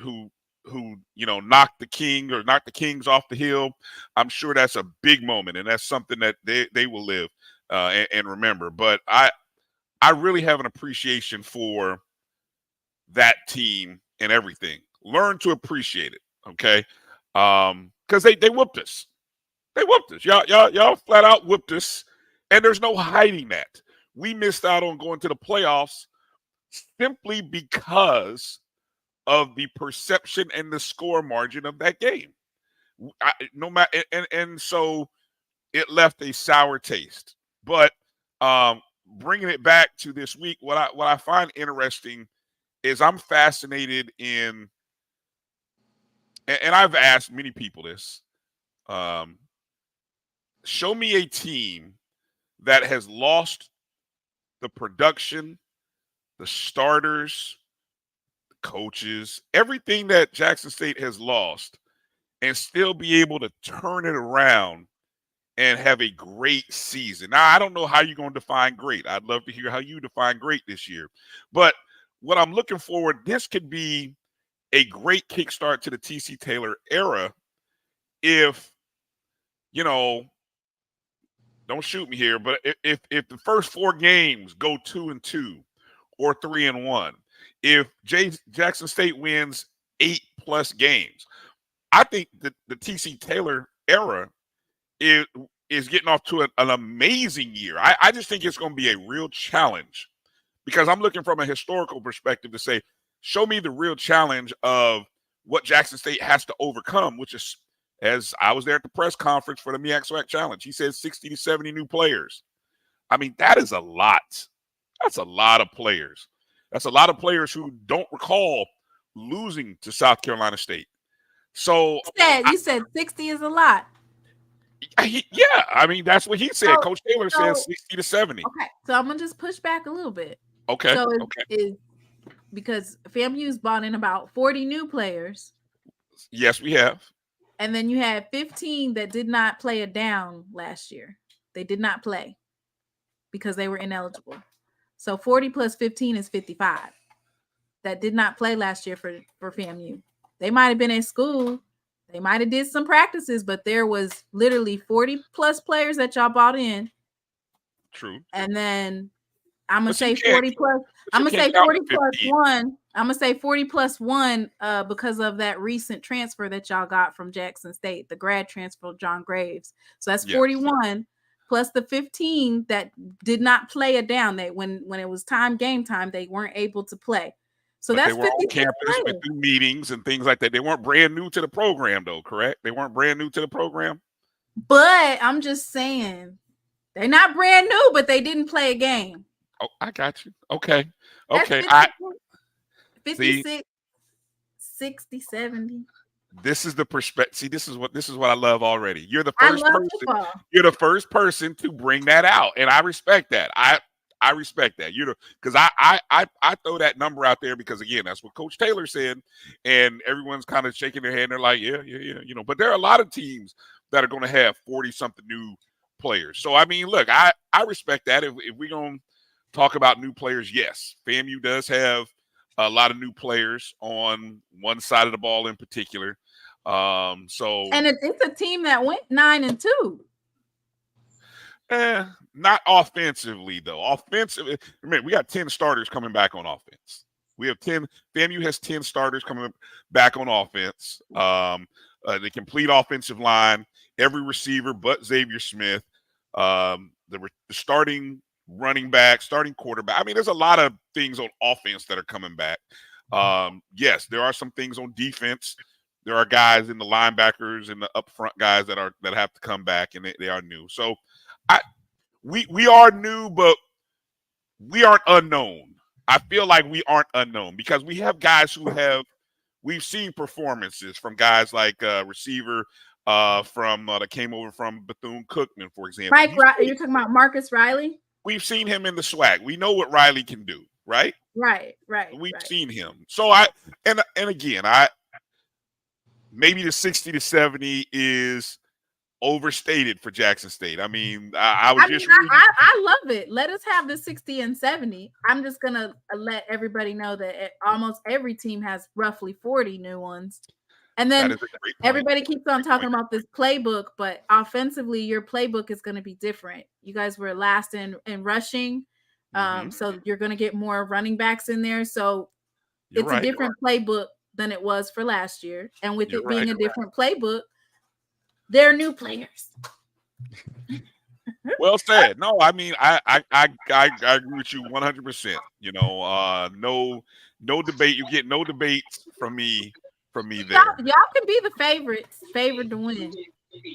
knocked the king or knocked the Kings off the hill, I'm sure that's a big moment, and that's something that they will live and remember. But I really have an appreciation for that team and everything. Learn to appreciate it, okay? Because they whooped us. They whooped us. Y'all flat out whooped us, and there's no hiding that. We missed out on going to the playoffs simply because of the perception and the score margin of that game. No matter, and so it left a sour taste. But bringing it back to this week, what I find interesting is I'm fascinated in, and I've asked many people this. Show me a team that has lost the production, the starters, the coaches, everything that Jackson State has lost, and still be able to turn it around and have a great season. Now, I don't know how you're going to define great. I'd love to hear how you define great this year. But what I'm looking forward, this could be a great kickstart to the TC Taylor era if, don't shoot me here, but if the first 4 games go 2-2 or 3-1, if Jackson State wins 8+ games, I think the TC Taylor era is getting off to an amazing year. I just think it's going to be a real challenge, because I'm looking from a historical perspective to say, show me the real challenge of what Jackson State has to overcome, which is, as I was there at the press conference for the MEAC SWAC Challenge, he said 60 to 70 new players. I mean, that is a lot. That's a lot of players. That's a lot of players who don't recall losing to South Carolina State. So you said 60 is a lot. Yeah, I mean, that's what he said. Coach Taylor said 60 to 70. Okay, so I'm gonna just push back a little bit. Okay. So because FAMU's brought in about 40 new players. Yes, we have. And then you had 15 that did not play a down last year. They did not play because they were ineligible. So 40 plus 15 is 55 that did not play last year for FAMU. They might have been at school. They might have did some practices, but there was literally 40 plus players that y'all bought in. True. And then I'm gonna say 40 plus. I'm gonna say 40 plus 1. I'm gonna say 40 plus 1 because of that recent transfer that y'all got from Jackson State, the grad transfer, John Graves. So that's 41 plus the 15 that did not play a down. That when it was game time, they weren't able to play. So but that's they were on campus with meetings and things like that. They weren't brand new to the program, though, correct? They weren't brand new to the program. But I'm just saying, they're not brand new, but they didn't play a game. Oh, I got you. Okay. 56, 60, 70. This is the perspective. See, this is what I love already. You're the first person. You're the first person to bring that out, and I respect that. I respect that. Because I throw that number out there because, again, that's what Coach Taylor said, and everyone's kind of shaking their head and they're like, yeah. But there are a lot of teams that are going to have 40 something new players. So I mean, look, I respect that. If we're going to talk about new players, yes, FAMU does have a lot of new players on one side of the ball in particular. And it's a team that went 9-2. Not offensively though. Offensively, man, we got 10 starters coming back on offense. We have 10. FAMU has 10 starters coming back on offense. The complete offensive line, every receiver but Xavier Smith, the starting running back, starting quarterback. I mean, there's a lot of things on offense that are coming back. Yes, there are some things on defense. There are guys in the linebackers and the up front guys that have to come back, and they are new. So we are new, but we aren't unknown. I feel like we aren't unknown because we have guys we've seen performances from guys like receiver that came over from Bethune-Cookman, for example. You're talking about Marcus Riley? We've seen him in the SWAC. We know what Riley can do, right? Right. We've seen him. So again, maybe the 60 to 70 is overstated for Jackson State. I mean, I love it. Let us have the 60 and 70. I'm just gonna let everybody know that almost every team has roughly 40 new ones. And then everybody keeps on talking about this playbook, but offensively, your playbook is going to be different. You guys were last in rushing, so you're going to get more running backs in there. So it's a different playbook than it was for last year. And with it being a different playbook, they're new players. Well said. No, I mean, I agree with you 100%. You know, no debate. You get no debates from me there. Y'all can be the favored to win.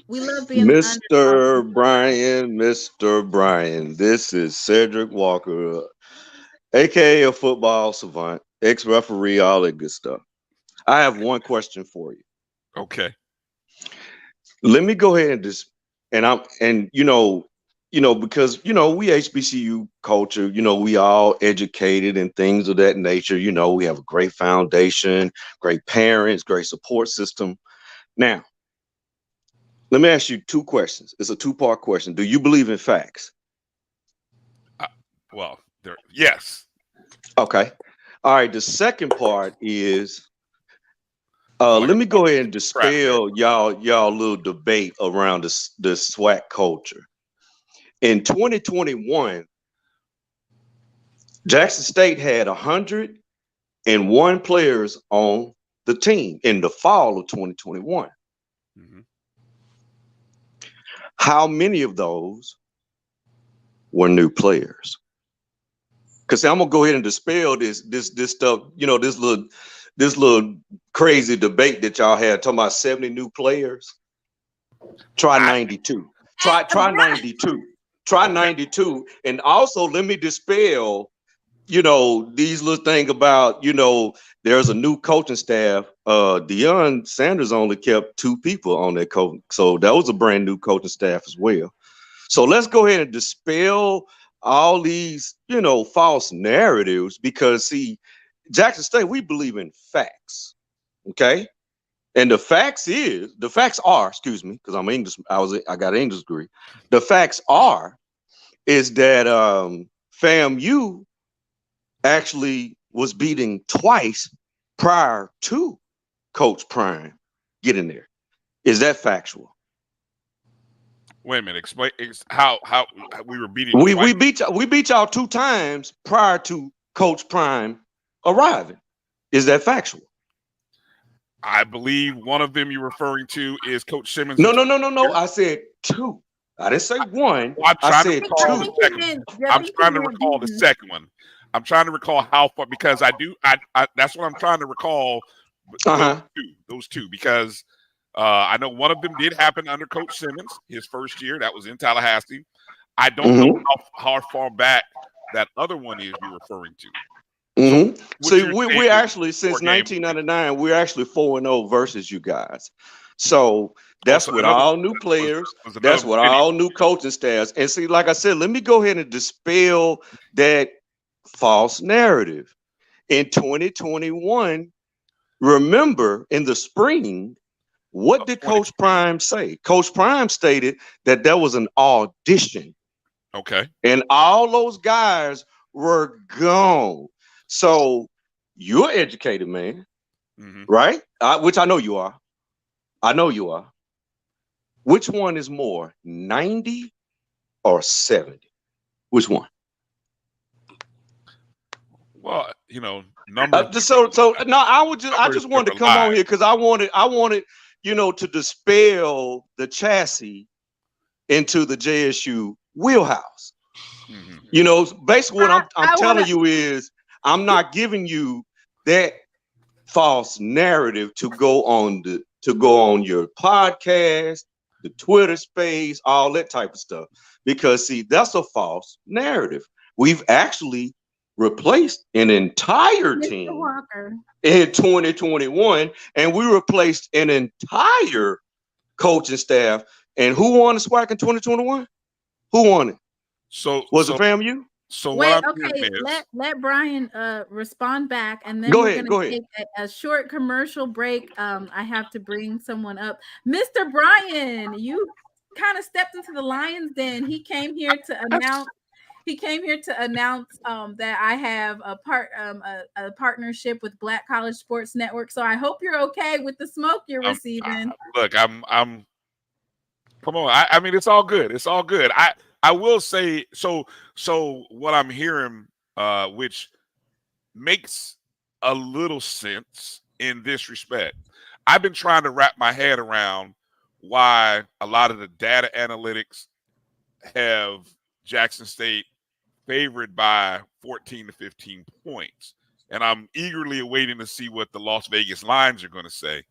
We love being Mr. Brian. This is Cedric Walker, aka a football savant, ex-referee, all that good stuff. I have one question for you. Okay. Let me go ahead because we HBCU culture, we all educated and things of that nature. We have a great foundation, great parents, great support system. Now, let me ask you two questions. It's a two-part question. Do you believe in facts? Yes. Okay. All right. The second part is, let me go ahead and dispel y'all little debate around this SWAC culture. In 2021, Jackson State had 101 players on the team in the fall of 2021. Mm-hmm. How many of those were new players? Because I'm gonna go ahead and dispel this stuff. This little crazy debate that y'all had talking about 70 new players. Try 92. Try 92. Try 92. And also let me dispel, these little thing about, there's a new coaching staff. Deion Sanders only kept 2 people on that coaching. So that was a brand new coaching staff as well. So let's go ahead and dispel all these, false narratives because see, Jackson State, we believe in facts. Okay. And the facts are, excuse me, because I'm English, I got an English degree. The facts is that FAMU actually was beating twice prior to Coach Prime getting there. Is that factual? Wait a minute. Explain how we were beating. We beat y'all 2 times prior to Coach Prime arriving. Is that factual? I believe one of them you're referring to is Coach Simmons. No. I said 2. I didn't say 1. I said 2. I'm trying to recall the second one. I'm trying to recall how far because that's what I'm trying to recall. Those two because I know one of them did happen under Coach Simmons his first year. That was in Tallahassee. I don't know how far back that other one is you're referring to. Mm-hmm. So we actually since 1999 we're actually 4-0 versus you guys. So that's with all new players. That's with all new coaching staffs. And see, like I said, let me go ahead and dispel that false narrative. In 2021, remember in the spring, what did Coach Prime say? Coach Prime stated that there was an audition. Okay. And all those guys were gone. So you're educated, man, right? Which I know you are. I know you are. Which one is more, 90 or 70? Which one? Well, numbers. I just wanted to come on here because I wanted, to dispel the chassis into the JSU wheelhouse. Basically what I'm telling you is I'm not giving you that false narrative to go on your podcast, the Twitter space, all that type of stuff. Because see, that's a false narrative. We've actually replaced an entire team in 2021, and we replaced an entire coaching staff. And who won the SWAC in 2021? Who won it? Was it FAMU? So wait, okay, let Brian respond back, and then we're gonna take a short commercial break. I have to bring someone up. Mr. Brian, you kind of stepped into the lion's den. He came here to announce that I have a partnership with Black College Sports Network. So I hope you're okay with the smoke you're receiving. Look, I'm come on. I mean, it's all good. It's all good. I will say, so what I'm hearing, which makes a little sense in this respect. I've been trying to wrap my head around why a lot of the data analytics have Jackson State favored by 14 to 15 points. And I'm eagerly awaiting to see what the Las Vegas lines are going to say.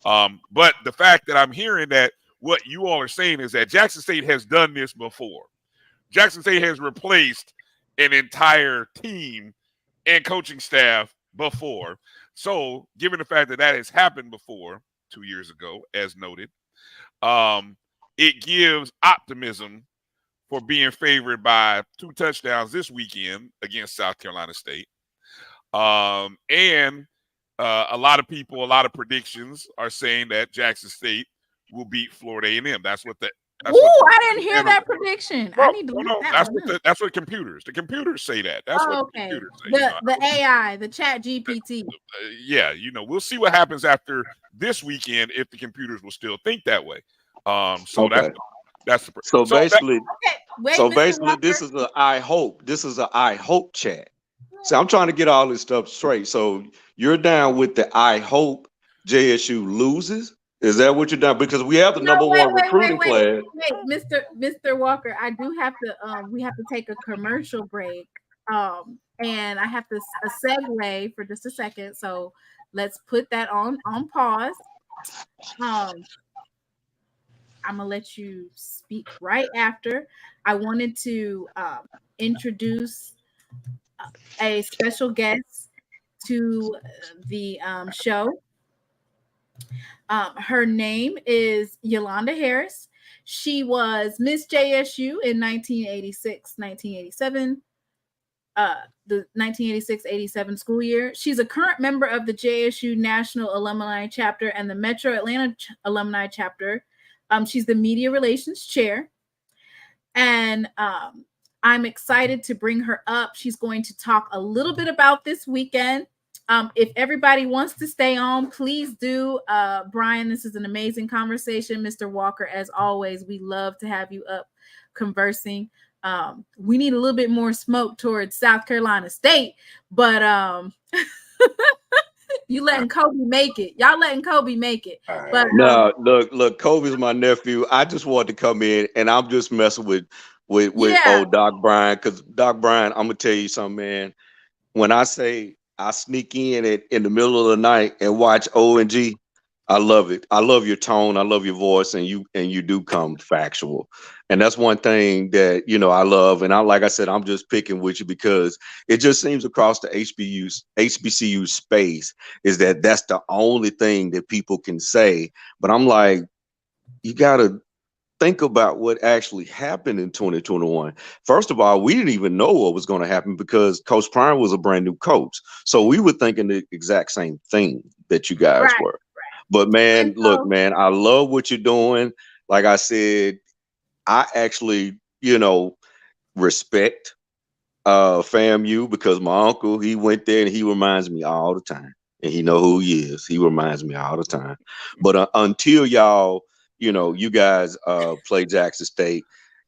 But the fact that I'm hearing that what you all are saying is that Jackson State has done this before. Jackson State has replaced an entire team and coaching staff before. So given the fact that that has happened before 2 years ago, as noted, it gives optimism for being favored by 2 touchdowns this weekend against South Carolina State. And a lot of people, a lot of predictions are saying that Jackson State will beat Florida A&M. That's what I didn't hear that prediction. I need to look that one up. That's what the computers say that. That's what okay. the computers say. The AI, the chat GPT. Yeah, we'll see what happens after this weekend if the computers will still think that way. So that's the basically this is a I hope. This is a I hope chat. So I'm trying to get all this stuff straight. So you're down with the I hope JSU loses? Is that what you're doing? Because we have the number one recruiting class. Wait, Mr. Walker, I do have to. We have to take a commercial break, and I have to a segue for just a second. So let's put that on pause. I'm gonna let you speak right after. I wanted to introduce a special guest to the show. Her name is Yolanda Harris. She was Miss JSU in 1986, 1987, the 1986-87 school year. She's a current member of the JSU National Alumni Chapter and the Metro Atlanta Alumni Chapter. She's the Media Relations Chair. And I'm excited to bring her up. She's going to talk a little bit about this weekend. If everybody wants to stay on, please do. Brian, this is an amazing conversation. Mr. Walker, as always, we love to have you up conversing. We need a little bit more smoke towards South Carolina State, but you letting Cobi make it. Y'all letting Cobi make it. But no, look, Cobi's my nephew. I just wanted to come in, and I'm just messing with old Doc Bryan, because Doc Bryan, I'm gonna tell you something, man. When I say I sneak in the middle of the night and watch O&G, I love it. I love your tone. I love your voice, and you do come factual. And that's one thing that, I love. And like I said, I'm just picking with you because it just seems across the HBCU space is that's the only thing that people can say. But I'm like, you got to think about what actually happened in 2021. First of all, we didn't even know what was going to happen because Coach Prime was a brand new coach. So we were thinking the exact same thing that you guys were. Right. But man, look, man, I love what you're doing. Like I said, I actually, respect FAMU, because my uncle, he went there and he reminds me all the time. And he know who he is. He reminds me all the time. But until y'all, you guys play Jackson State,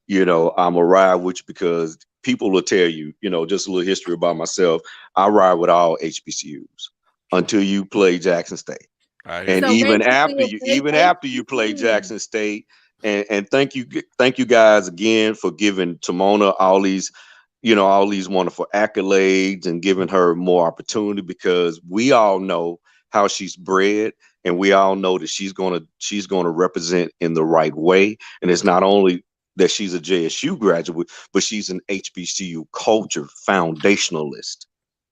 I'm a ride with you, because people will tell you, just a little history about myself. I ride with all HBCUs until you play Jackson State. And So even basically, after you play Jackson State, and thank you guys again for giving Timona all these wonderful accolades and giving her more opportunity, because we all know how she's bred, and we all know that she's gonna represent in the right way. And it's not only that she's a JSU graduate, but she's an HBCU culture foundationalist.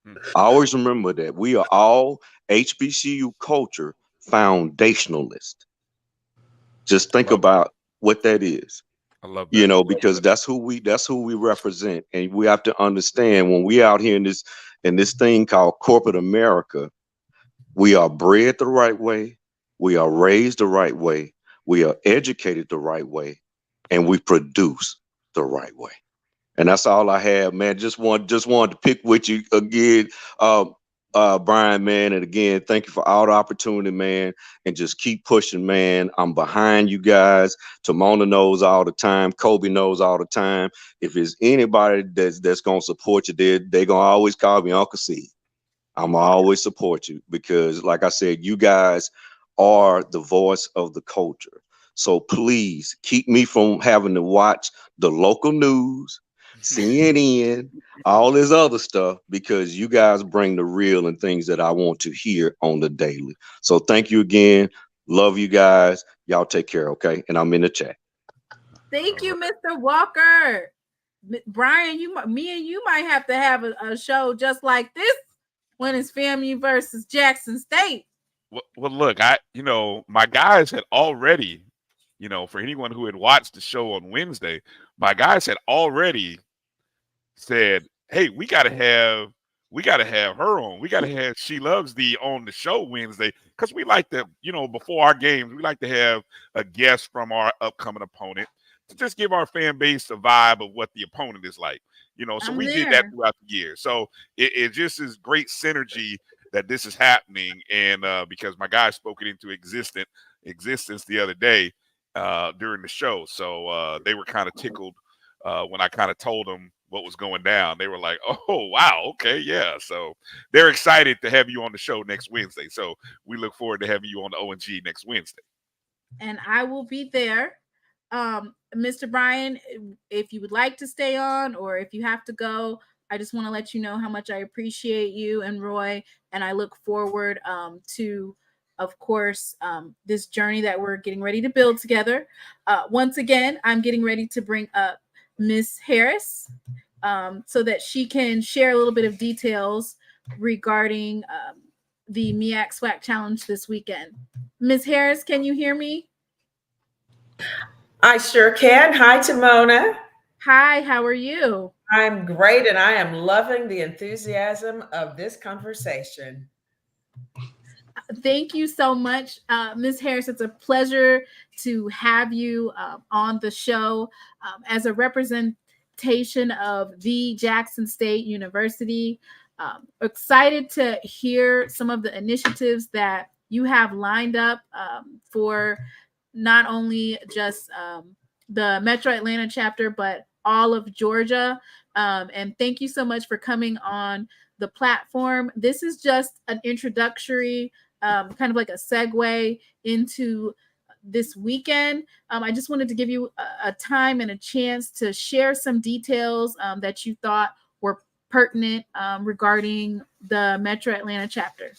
I always remember that we are all HBCU culture foundationalist. Just think about what that is. I love that. Because that's who we represent. And we have to understand, when we out here in this thing called corporate America, we are bred the right way, we are raised the right way, we are educated the right way, and we produce the right way. And that's all I have, man. Just wanted to pick with you again, Brian, man. And again, thank you for all the opportunity, man. And just keep pushing, man. I'm behind you guys. Timona knows all the time. Cobi knows all the time. If there's anybody that's gonna support you, they're gonna always call me Uncle C. I'm always support you, because, like I said, you guys are the voice of the culture. So please keep me from having to watch the local news, CNN, all this other stuff, because you guys bring the real and things that I want to hear on the daily. So thank you again. Love you guys. Y'all take care, okay? And I'm in the chat. Thank you, Mr. Walker. Brian, me and you might have to have a show just like this when it's FAMU versus Jackson State. Well, look, my guys had already, for anyone who had watched the show on Wednesday, my guys had already said, hey, we gotta have her on. We gotta have SheLovesThee on the show Wednesday, because we like to, before our games, we like to have a guest from our upcoming opponent to just give our fan base a vibe of what the opponent is like. So we did that throughout the year. So it just is great synergy that this is happening, and because my guy spoke it into existence the other day during the show. So they were kind of tickled when I kind of told them what was going down. They were like, oh, wow, okay, yeah. So they're excited to have you on the show next Wednesday. So we look forward to having you on the O&G next Wednesday. And I will be there. Mr. Brian, if you would like to stay on, or if you have to go, I just want to let you know how much I appreciate you and Roy, and I look forward to, of course, this journey that we're getting ready to build together. Once again, I'm getting ready to bring up Miss Harris so that she can share a little bit of details regarding the MEAC SWAC challenge this weekend. Miss Harris, can you hear me? I sure can. Hi, Timona. Hi, how are you? I'm great, and I am loving the enthusiasm of this conversation. Thank you so much, Ms. Harris. It's a pleasure to have you on the show as a representation of the Jackson State University. Excited to hear some of the initiatives that you have lined up for not only just the Metro Atlanta chapter, but all of Georgia. And thank you so much for coming on the platform. This is just an introductory, kind of like a segue into this weekend. I just wanted to give you a time and a chance to share some details that you thought were pertinent regarding the Metro Atlanta chapter.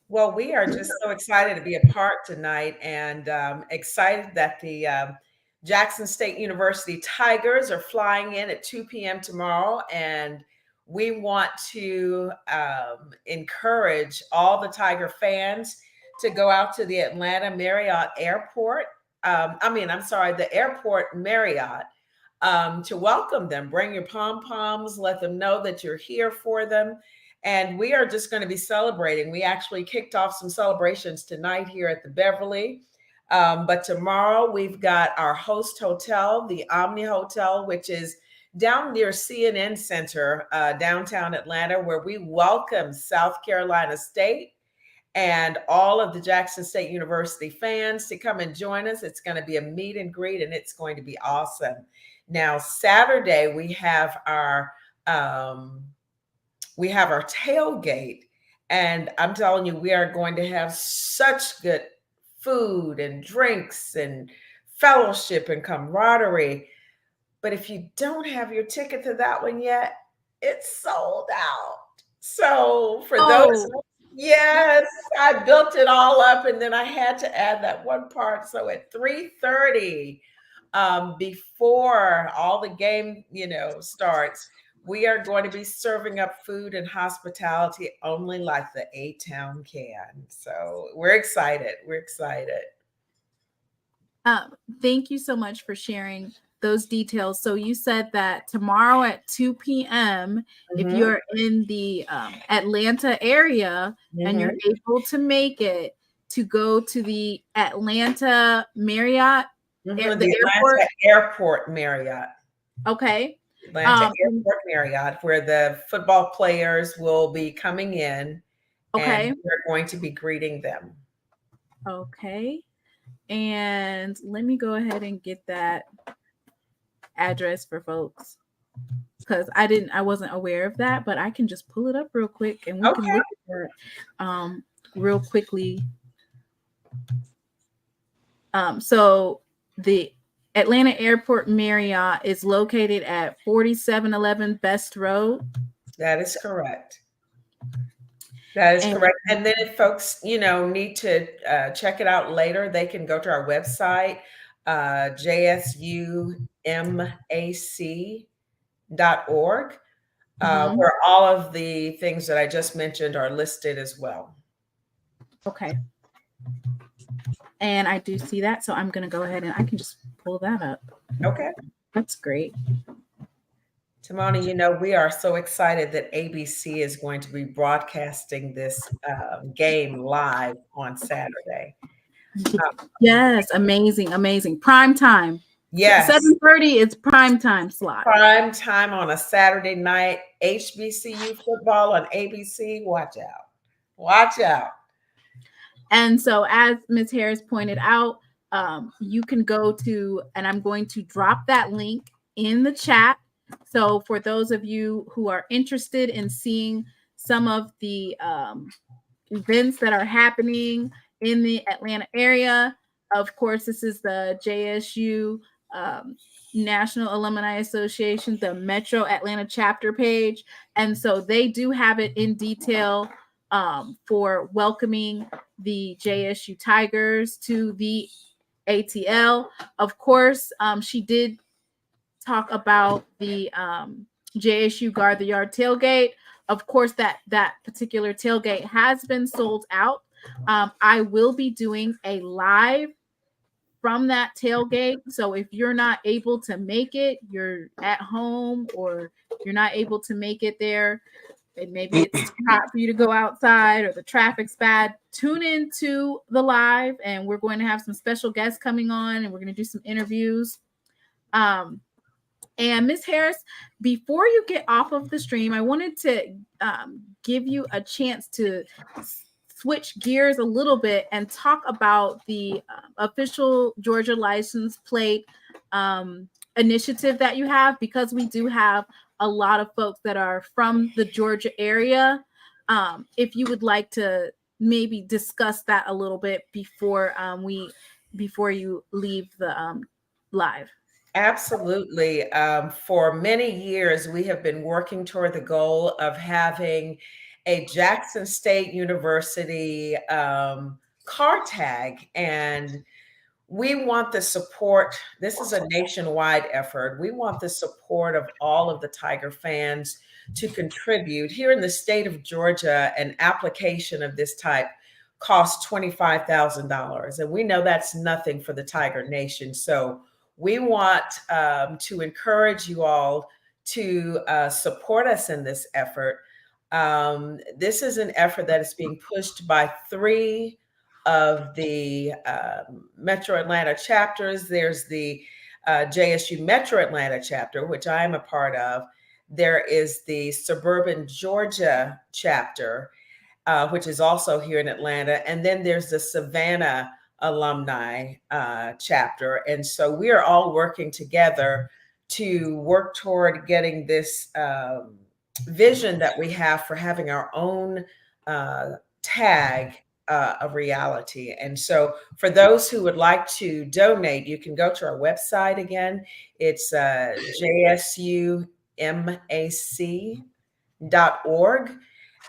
Well, we are just so excited to be a part tonight, and excited that the Jackson State University Tigers are flying in at 2 p.m. tomorrow. And we want to encourage all the Tiger fans to go out to the Atlanta Marriott Airport. The airport Marriott to welcome them. Bring your pom-poms, let them know that you're here for them. And we are just going to be celebrating. We actually kicked off some celebrations tonight here at the Beverly. But tomorrow we've got our host hotel, the Omni Hotel, which is down near CNN Center, downtown Atlanta, where we welcome South Carolina State and all of the Jackson State University fans to come and join us. It's going to be a meet and greet, and it's going to be awesome. Now, Saturday, we have our tailgate, and I'm telling you, we are going to have such good food and drinks and fellowship and camaraderie. But if you don't have your ticket to that one yet, it's sold out. So for those, yes, I built it all up, and then I had to add that one part. So at 3:30, before all the game, starts, we are going to be serving up food and hospitality only like the A-Town can. So we're excited. We're excited. Thank you so much for sharing those details. So you said that tomorrow at 2 p.m., if you're in the Atlanta area and you're able to make it, to go to the Atlanta Marriott, the Airport Marriott. Okay. Atlanta Airport Marriott, where the football players will be coming in. Okay. And we're going to be greeting them. Okay. And let me go ahead and get that address for folks, because I wasn't aware of that, but I can just pull it up real quick and we can look at it real quickly. So the Atlanta Airport Marriott is located at 4711 Best Road. That is correct. That is correct. And then if folks, need to check it out later, they can go to our website, JSUMAC.org, where all of the things that I just mentioned are listed as well. Okay. And I do see that. So I'm going to go ahead and I can just pull that up. Okay. That's great. Tamani, we are so excited that ABC is going to be broadcasting this game live on Saturday. Yes, amazing. Prime time. Yes. 7:30 is prime time slot. Prime time on a Saturday night. HBCU football on ABC. Watch out. And so as Ms. Harris pointed out, you can go to, and I'm going to drop that link in the chat. So for those of you who are interested in seeing some of the events that are happening in the Atlanta area, of course, this is the JSU National Alumni Association, the Metro Atlanta chapter page. And so they do have it in detail for welcoming the JSU Tigers to the ATL. Of course, she did talk about the JSU Guard the Yard tailgate. Of course, that particular tailgate has been sold out. I will be doing a live from that tailgate. So if you're not able to make it, you're at home, or you're not able to make it there, and maybe it's too hot for you to go outside or the traffic's bad, tune in to the live, and we're going to have some special guests coming on, and we're going to do some interviews. And Ms. Harris, before you get off of the stream, I wanted to give you a chance to switch gears a little bit and talk about the official Georgia license plate initiative that you have, because we do have a lot of folks that are from the Georgia area. If you would like to maybe discuss that a little bit before you leave the live. Absolutely. For many years, we have been working toward the goal of having a Jackson State University car tag, and we want the support. This is a nationwide effort. We want the support of all of the Tiger fans to contribute. Here in the state of Georgia, an application of this type costs $25,000, and we know that's nothing for the Tiger Nation. So we want to encourage you all to support us in this effort. This is an effort that is being pushed by 3 of the Metro Atlanta chapters. There's the JSU Metro Atlanta chapter, which I am a part of. There is the Suburban Georgia chapter, which is also here in Atlanta. And then there's the Savannah alumni chapter. And so we are all working together to work toward getting this vision that we have for having our own tag of reality. And so for those who would like to donate, you can go to our website again. It's JSUMAC.org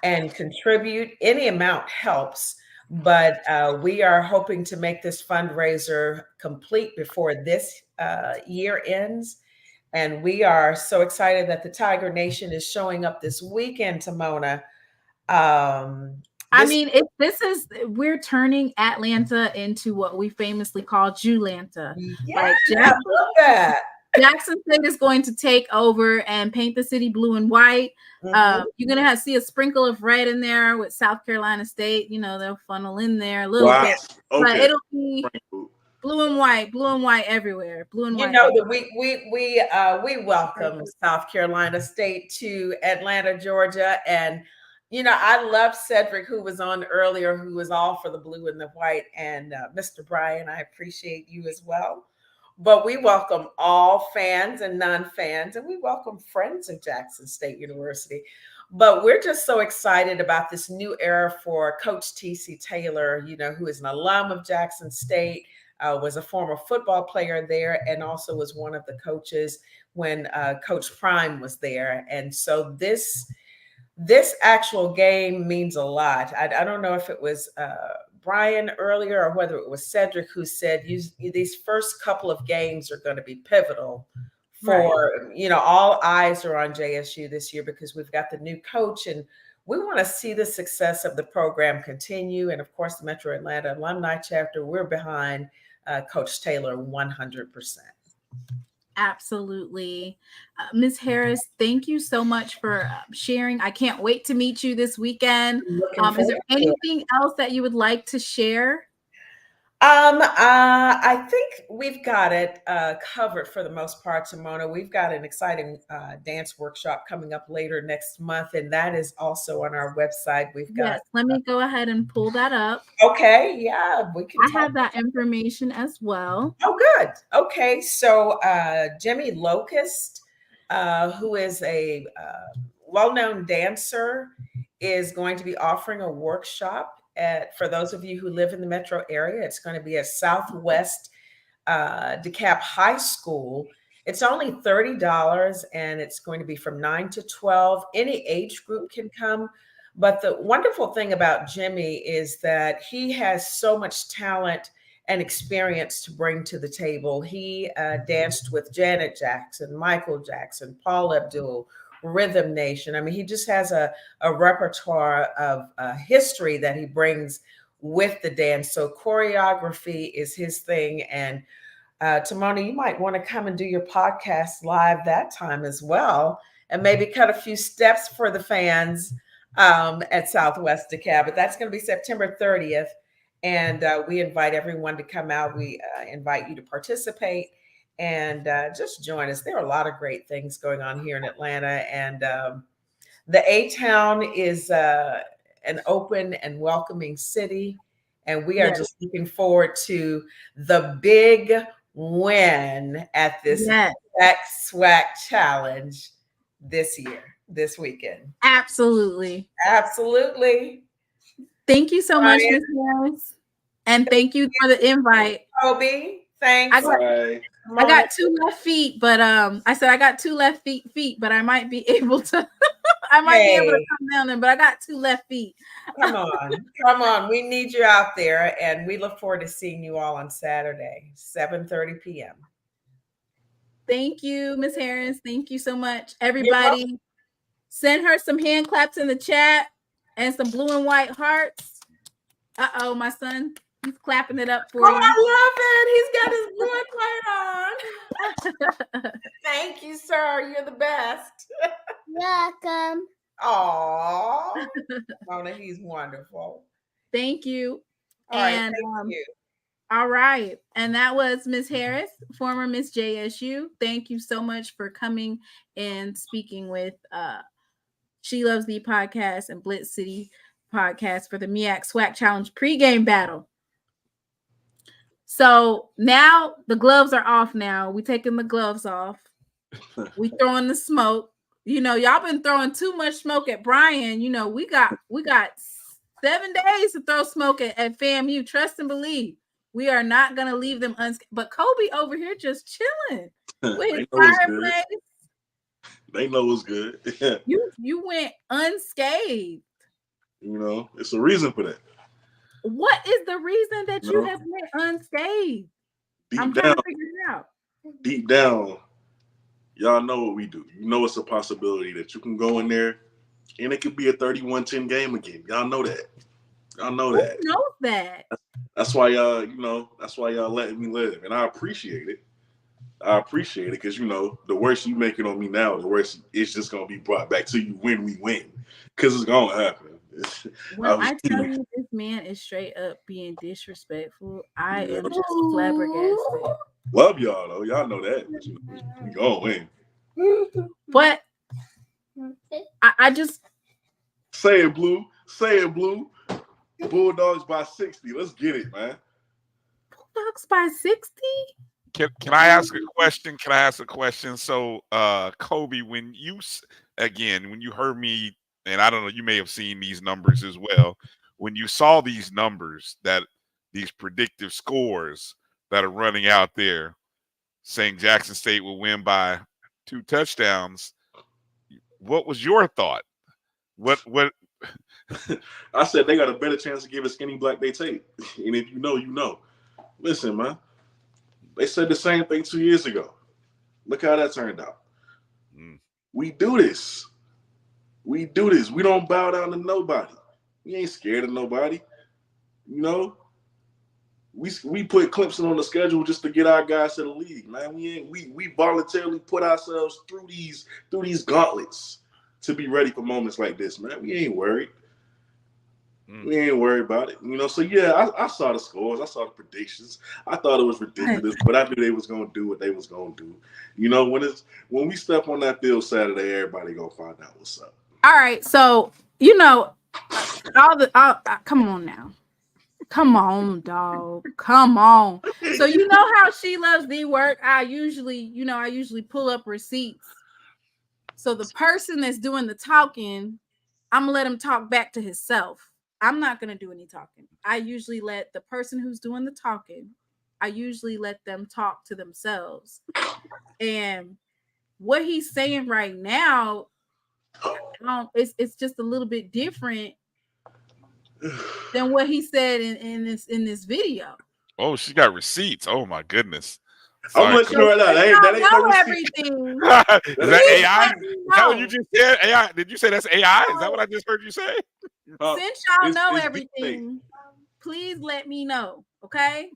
and contribute. Any amount helps, but we are hoping to make this fundraiser complete before this year ends. And we are so excited that the Tiger Nation is showing up this weekend, Tamona. We're turning Atlanta into what we famously call Julanta. Yeah, I love that. Jackson State is going to take over and paint the city blue and white. Mhm. You're going to see a sprinkle of red in there with South Carolina State. You know, they'll funnel in there a little bit. Okay. But it'll be blue and white everywhere. Blue and white. You know that we welcome South Carolina State to Atlanta, Georgia. And, you know, I love Cedric, who was on earlier, who was all for the blue and the white. And Mr. Brian, I appreciate you as well. But we welcome all fans and non-fans, and we welcome friends of Jackson State University. But we're just so excited about this new era for Coach T.C. Taylor, you know, who is an alum of Jackson State, was a former football player there, and also was one of the coaches when Coach Prime was there. And so this actual game means a lot. I don't know if it was Brian earlier or whether it was Cedric who said these first couple of games are going to be pivotal for, you know, all eyes are on JSU this year because we've got the new coach and we want to see the success of the program continue. And of course, the Metro Atlanta alumni chapter, we're behind Coach Taylor 100%. Absolutely. Ms. Harris, thank you so much for sharing. I can't wait to meet you this weekend. Is there anything else that you would like to share? I think we've got it covered for the most part, Simona. We've got an exciting dance workshop coming up later next month, and that is also on our website. We've got. Yes, let me go ahead and pull that up. Okay, yeah, we can. I have that information as well. Oh, good. Okay, so Jimmy Locust, who is a well-known dancer, is going to be offering a workshop for those of you who live in the metro area. It's going to be at Southwest DeKalb High School. It's only $30 and it's going to be from 9 to 12. Any age group can come. But the wonderful thing about Jimmy is that he has so much talent and experience to bring to the table. He danced with Janet Jackson, Michael Jackson, Paul Abdul, Rhythm Nation. I mean, he just has a repertoire of history that he brings with the dance. So choreography is his thing. And Tamona, you might want to come and do your podcast live that time as well, and maybe cut a few steps for the fans at Southwest DeKalb. But that's going to be September 30th. And we invite everyone to come out. We invite you to participate. And just join us. There are a lot of great things going on here in Atlanta. And the A-Town is an open and welcoming city. And we are just looking forward to the big win at this MEAC SWAC challenge this weekend. Absolutely. Absolutely. Thank you so much, Ms. Harris. And thank you for the invite. Kobe, thanks. I got 2 left feet, but I said I got 2 left feet, but I might be able to be able to come down there, but I got 2 left feet. Come on. We need you out there, and we look forward to seeing you all on Saturday, 7:30 p.m. Thank you, Ms. Harris. Thank you so much. Everybody, send her some hand claps in the chat and some blue and white hearts. Uh-oh, my son. He's clapping it up for you. I love it. He's got his blue and white on. Thank you, sir. You're the best. Welcome. Aw. Mona, he's wonderful. Thank you. All right, thank you. All right. And that was Miss Harris, former Miss JSU. Thank you so much for coming and speaking with SheLovesThee Podcast and BlitzCity Podcast for the MEAC SWAC Challenge pregame battle. So now the gloves are off now. We taking the gloves off. We throwing the smoke. You know, y'all been throwing too much smoke at Brian. You know, we got 7 days to throw smoke at FAMU. Trust and believe. We are not gonna leave them unscathed. But Cobi over here just chilling with his fireplace. They know it's good. You went unscathed. You know, it's a reason for that. What is the reason that you have went unscathed? I'm trying to figure it out. Deep down, y'all know what we do. You know it's a possibility that you can go in there and it could be a 31-10 game again. Y'all know that. Y'all know that. Who knows that? That's why y'all, that's why y'all letting me live. And I appreciate it. Because, the worse you make it on me now, the worse it's just going to be brought back to you when we win. Because it's going to happen. When I tell you this man is straight up being disrespectful, I am just flabbergasted. Love y'all, though. Y'all know that. We going to win. But I just... Say it, Blue. Say it, Blue. Bulldogs by 60. Let's get it, man. Bulldogs by 60? Can I ask a question? So, Cobi, when you heard me, and I don't know, you may have seen these numbers as well. When you saw these numbers, these predictive scores that are running out there saying Jackson State will win by 2 touchdowns, what was your thought? What? I said they got a better chance to give us any black they take. And if you know, you know. Listen, man. They said the same thing 2 years ago. Look how that turned out. We do this. We don't bow down to nobody. We ain't scared of nobody. We put Clemson on the schedule just to get our guys to the league, man. We voluntarily put ourselves through these gauntlets to be ready for moments like this, man. We ain't worried. We ain't worried about it. So yeah, I saw the scores. I saw the predictions. I thought it was ridiculous, but I knew they was going to do what they was going to do. When we step on that field Saturday, everybody going to find out what's up. All right. So, come on now. Come on, dog. Come on. So you know how SheLovesThee work? I usually pull up receipts. So the person that's doing the talking, I'm gonna let him talk back to himself. I'm not gonna do any talking. I usually let the person who's doing the talking, let them talk to themselves. And what he's saying right now, it's just a little bit different than what he said in this video. Oh, she got receipts. Oh my goodness. I'm gonna let you know right now. That ain't no everything. Is that AI? Is that what you just said? AI? Did you say that's AI? Is that what I just heard you say? Since y'all know everything, please let me know, okay?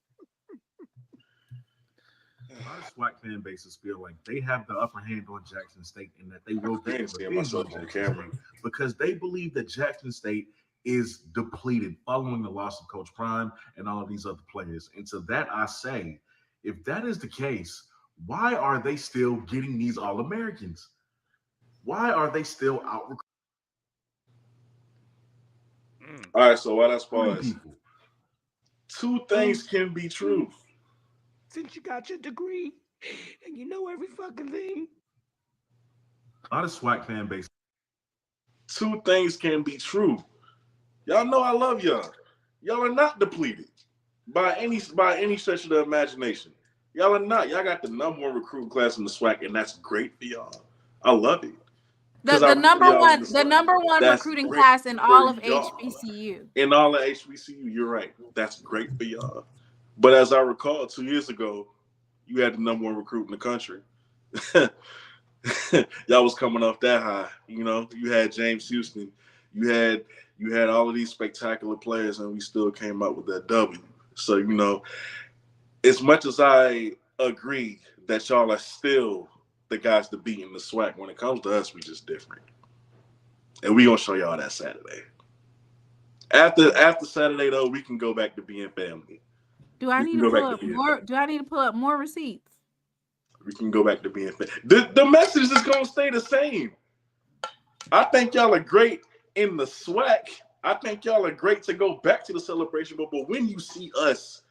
A lot of SWAC fan bases feel like they have the upper hand on Jackson State and that they will get revenge on Jackson State because they believe that Jackson State is depleted following the loss of Coach Prime and all of these other players. And to that I say, if that is the case, why are they still getting these All-Americans? Why are they still out recruiting? All right, so while that's paused, 2 things can be true. Since you got your degree and you know every fucking thing. A lot of SWAC fan base. 2 things can be true. Y'all know I love y'all. Y'all are not depleted by any stretch of the imagination. Y'all are not. Y'all got the #1 recruiting class in the SWAC, and that's great for y'all. I love it. The number one recruiting class in all of HBCU. In all of HBCU, you're right. That's great for y'all. But as I recall, 2 years ago, you had the #1 recruit in the country. Y'all was coming off that high. You had James Houston. You had all of these spectacular players, and we still came up with that W. So, as much as I agree that y'all are still the guys to beat in the SWAC, when it comes to us, we just different. And we gonna show y'all that Saturday. After Saturday, though, we can go back to being family. Do I need to pull up more? Do I need to pull up more receipts? We can go back to being fair. The message is gonna stay the same. I think y'all are great in the SWAC. I think y'all are great to go back to the celebration, but when you see us,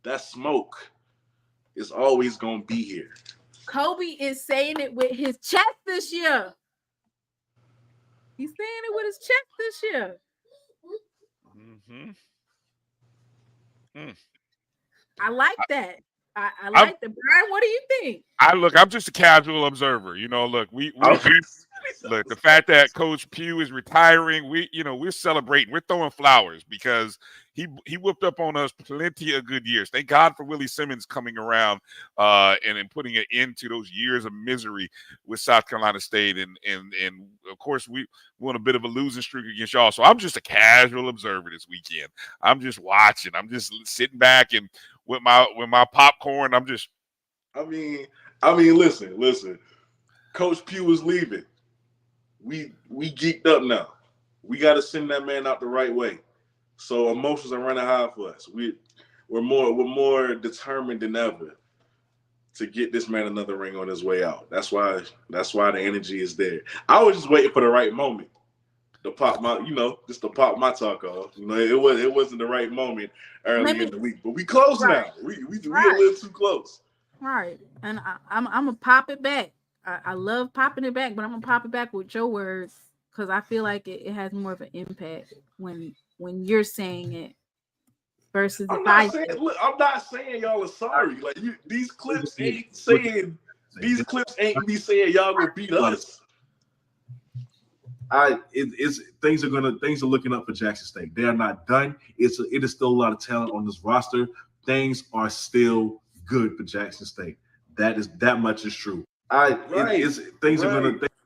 that smoke is always gonna be here. Cobi is saying it with his chest this year. He's saying it with his chest this year. I like that. I like that. Brian, what do you think? I'm just a casual observer. You know, look, look, the fact that Coach Pugh is retiring, we're celebrating. We're throwing flowers because he whooped up on us plenty of good years. Thank God for Willie Simmons coming around and putting an end to those years of misery with South Carolina State. And of course, we won a bit of a losing streak against y'all. So I'm just a casual observer this weekend. I'm just watching. I'm just sitting back and with my popcorn. I'm just. I mean, listen. Coach Pugh is leaving. We geeked up now. We got to send that man out the right way. So emotions are running high for us. We're more determined than ever to get this man another ring on his way out. That's why the energy is there. I was just waiting for the right moment to pop my, just to pop my talk off. It wasn't the right moment early in the week, but we close now. We a little too close. Right, and I'm gonna pop it back. I love popping it back, but I'm gonna pop it back with your words because I feel like it has more of an impact when you're saying it versus I'm not saying y'all are sorry. Like these clips ain't me saying y'all gonna beat us. Things are looking up for Jackson State. They are not done. It is still a lot of talent on this roster. Things are still good for Jackson State. That much is true.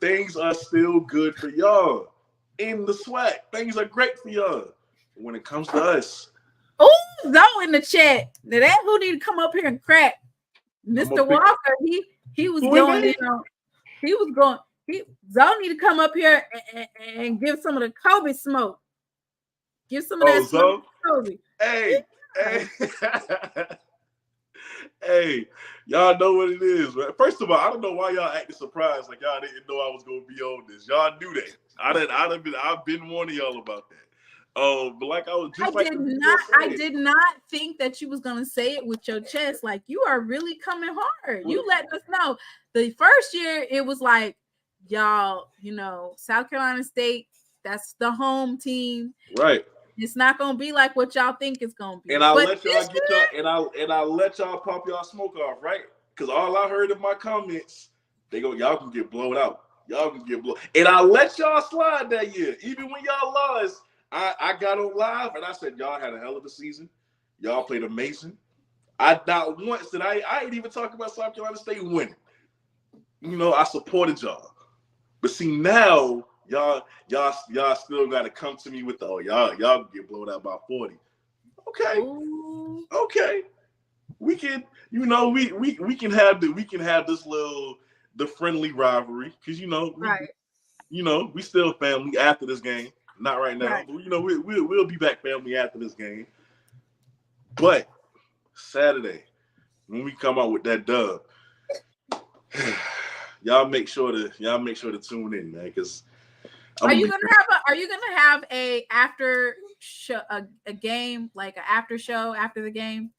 Things are still good for y'all in the SWAC. Things are great for y'all. When it comes to us, Zoe in the chat. Now that who need to come up here and crack Mr. Walker. He was going. Zoe need to come up here and give some of the Cobi smoke. Give some of that smoke to Cobi. Hey. Hey, y'all know what it is, man. First of all, I don't know why y'all acting surprised like y'all didn't know I was gonna be on this. Y'all knew that. I've been warning y'all about that. But like I was just I did not think that you was gonna say it with your chest. Like you are really coming hard. You letting us know. The first year it was like, y'all, South Carolina State, that's the home team. Right. It's not gonna be like what y'all think it's gonna be. And I'll let y'all pop y'all smoke off, right? Because all I heard in my comments, y'all can get blown out. Y'all can get blown. And I let y'all slide that year. Even when y'all lost, I got on live and I said, y'all had a hell of a season. Y'all played amazing. Not once did I ain't even talk about South Carolina State winning. I supported y'all. But see now, y'all still gotta come to me with y'all can get blown out by 40. Okay. Ooh. Okay. We can, we can have this the friendly rivalry because we still family after this game. Not right now, right. But we'll be back family after this game. But Saturday, when we come out with that dub, y'all make sure to tune in, man. Because are you gonna have a after show, a game, like an after show after the game?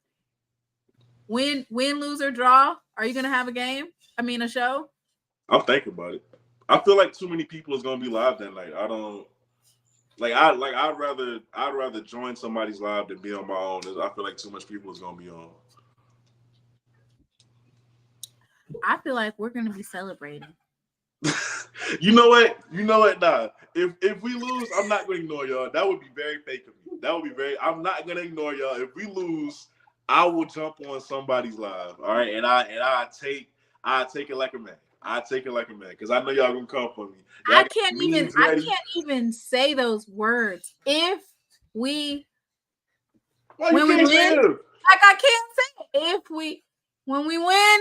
Win, lose, or draw? Are you gonna have a show? I'm thinking about it. I feel like too many people is gonna be live that night. I'd rather join somebody's live than be on my own. I feel like too much people is gonna be on. I feel like we're gonna be celebrating. You know what? Nah. If we lose, I'm not gonna ignore y'all. That would be very fake of me. I'm not gonna ignore y'all. If we lose, I will jump on somebody's live. All right. And I take it like a man. I take it like a man because I know y'all gonna come for me. I can't even say those words. If we when we win, like I can't say it. When we win,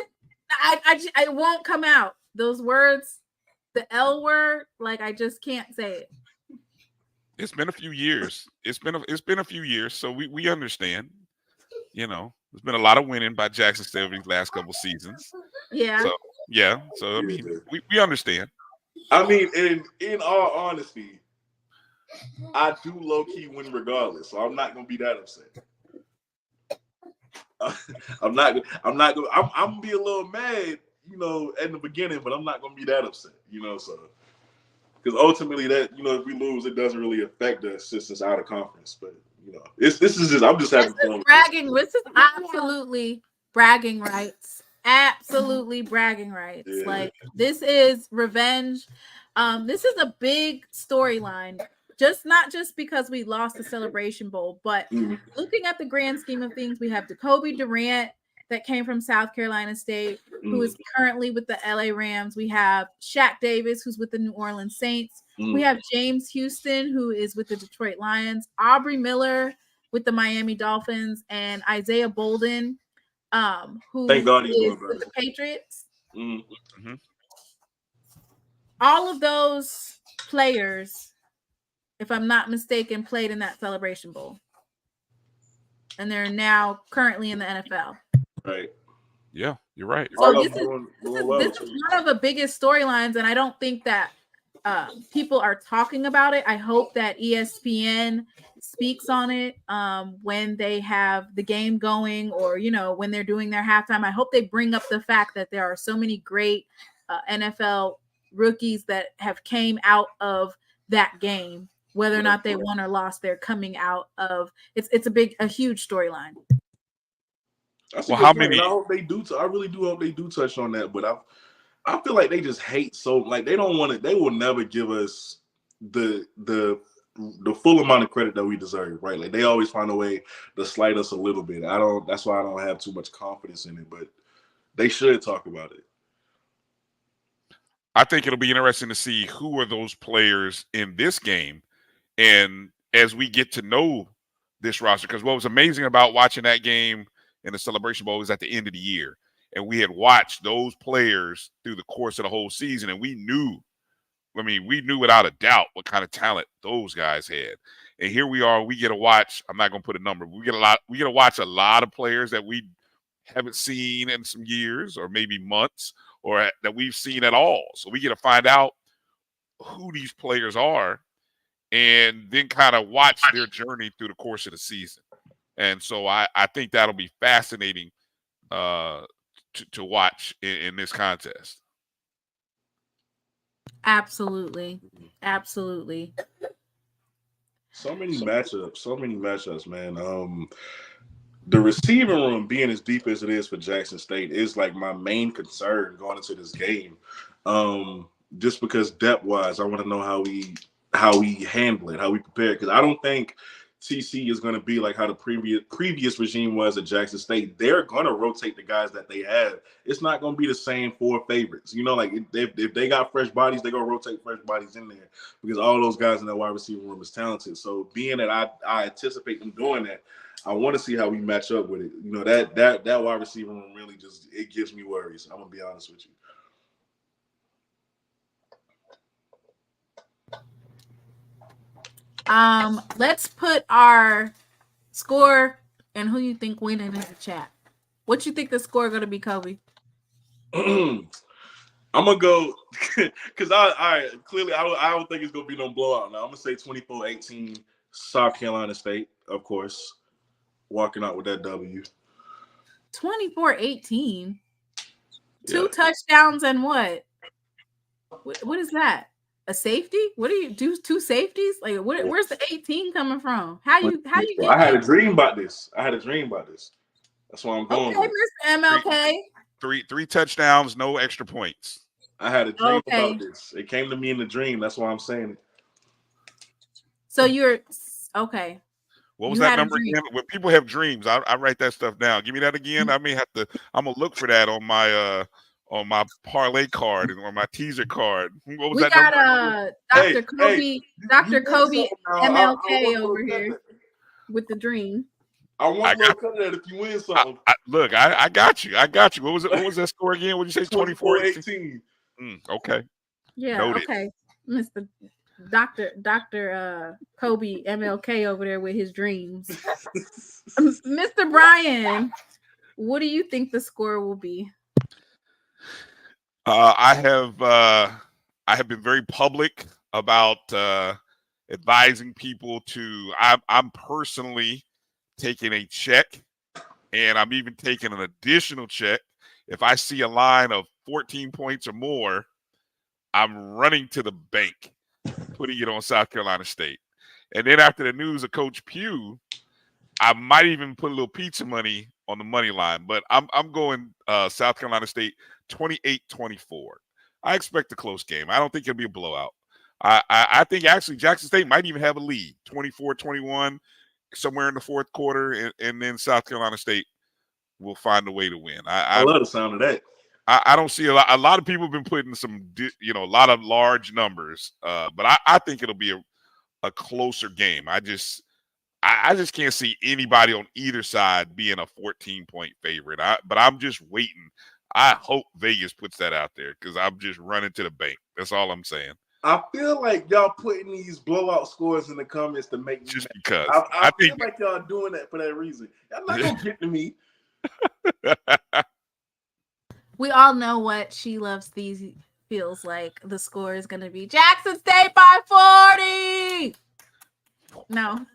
I won't come out. Those words, the L word, like I just can't say it. It's been a few years. It's been a few years, so we understand. you know, there's been a lot of winning by Jackson State over these last couple seasons. Yeah. So yeah. So I mean, we understand. I mean, in all honesty, I do low key win regardless, so I'm not gonna be that upset. I'm gonna be a little mad, you know, at the beginning, but I'm not gonna be that upset, you know. So, because ultimately, that, you know, if we lose, it doesn't really affect us since it's out of conference. But you know, this is just, I'm just having fun. Bragging. This is absolutely bragging rights. Absolutely bragging rights. Yeah. Like, this is revenge. This is a big storyline. Not just because we lost the Celebration Bowl, but looking at the grand scheme of things, we have Jacoby Durant that came from South Carolina State, who is currently with the LA Rams. We have Shaq Davis, who's with the New Orleans Saints. We have James Houston, who is with the Detroit Lions. Aubrey Miller with the Miami Dolphins, and Isaiah Bolden, who is with the Patriots. All of those players, if I'm not mistaken, played in that Celebration Bowl. And they're now currently in the NFL. Right. Yeah, you're right. So this is one of the biggest storylines, and I don't think that people are talking about it. I hope that ESPN speaks on it when they have the game going, or, you know, when they're doing their halftime. I hope they bring up the fact that there are so many great NFL rookies that have came out of that game, whether or not they won or lost. They're coming out of it's a huge storyline. Well, how many? I hope they do. I really do hope they do touch on that. But I feel like they just hate so, like, they don't want it. They will never give us the full amount of credit that we deserve, right? Like, they always find a way to slight us a little bit. That's why I don't have too much confidence in it. But they should talk about it. I think it'll be interesting to see who are those players in this game, and as we get to know this roster, because what was amazing about watching that game in the Celebration Bowl was at the end of the year, and we had watched those players through the course of the whole season, and we knew without a doubt what kind of talent those guys had. And here we are, we get to watch, I'm not going to put a number, but we get to watch a lot of players that we haven't seen in some years or maybe months, or that we've seen at all. So we get to find out who these players are and then kind of watch their journey through the course of the season. And so I think that'll be fascinating to watch in this contest. Absolutely. Absolutely. So many matchups, man. The receiving room being as deep as it is for Jackson State is like my main concern going into this game. Just because depth-wise, I want to know how we handle it, how we prepare. Because I don't think TC is going to be like how the previous regime was at Jackson State. They're going to rotate the guys that they have. It's not going to be the same four favorites. You know, like if they got fresh bodies, they're going to rotate fresh bodies in there because all those guys in that wide receiver room is talented. So being that I anticipate them doing that, I want to see how we match up with it. You know, that wide receiver room really it gives me worries. I'm going to be honest with you. Let's put our score and who you think winning in the chat. What you think the score going to be, Cobi? I'm gonna go because I don't think it's gonna be no blowout. Now I'm gonna say 24-18 South Carolina State, of course, walking out with that W. 24-18. Two touchdowns and what? What is that? A safety? What do you do? Two safeties? Like, where's the 18 coming from? How you get? I had a dream about this. That's why I'm going. Okay, Mr. MLK. Three touchdowns, no extra points. I had a dream about this. It came to me in the dream. That's why I'm saying it. So you're okay. What was that number again? When people have dreams, I write that stuff down. Give me that again. I may have to. I'm gonna look for that on my parlay card and on my teaser card. What was that number? Dr. Cobi MLK over here with the dream. I want to cut that if you win something. Look, I got you. What was it? What was that score again? What did you say? 24-18. Okay. Yeah. Noted. Okay, Mr. Dr. Cobi MLK over there with his dreams. Mr. Brian, what do you think the score will be? I have been very public about advising people to. I'm personally taking a check, and I'm even taking an additional check. If I see a line of 14 points or more, I'm running to the bank, putting it on South Carolina State. And then after the news of Coach Pugh, I might even put a little pizza money on the money line. But I'm going South Carolina State 28-24. I expect a close game. I don't think it'll be a blowout. I think actually Jackson State might even have a lead, 24-21, somewhere in the fourth quarter, and then South Carolina State will find a way to win. I love the sound of that. I don't see a lot of people have been putting a lot of large numbers, but I think it'll be a closer game. I just can't see anybody on either side being a 14-point favorite. But I'm just waiting. I hope Vegas puts that out there because I'm just running to the bank. That's all I'm saying. I feel like y'all putting these blowout scores in the comments to make me just mad. because. I feel like y'all doing that for that reason. Y'all not gonna get to me. We all know what SheLovesThee feels like. The score is going to be Jackson State by 40. No.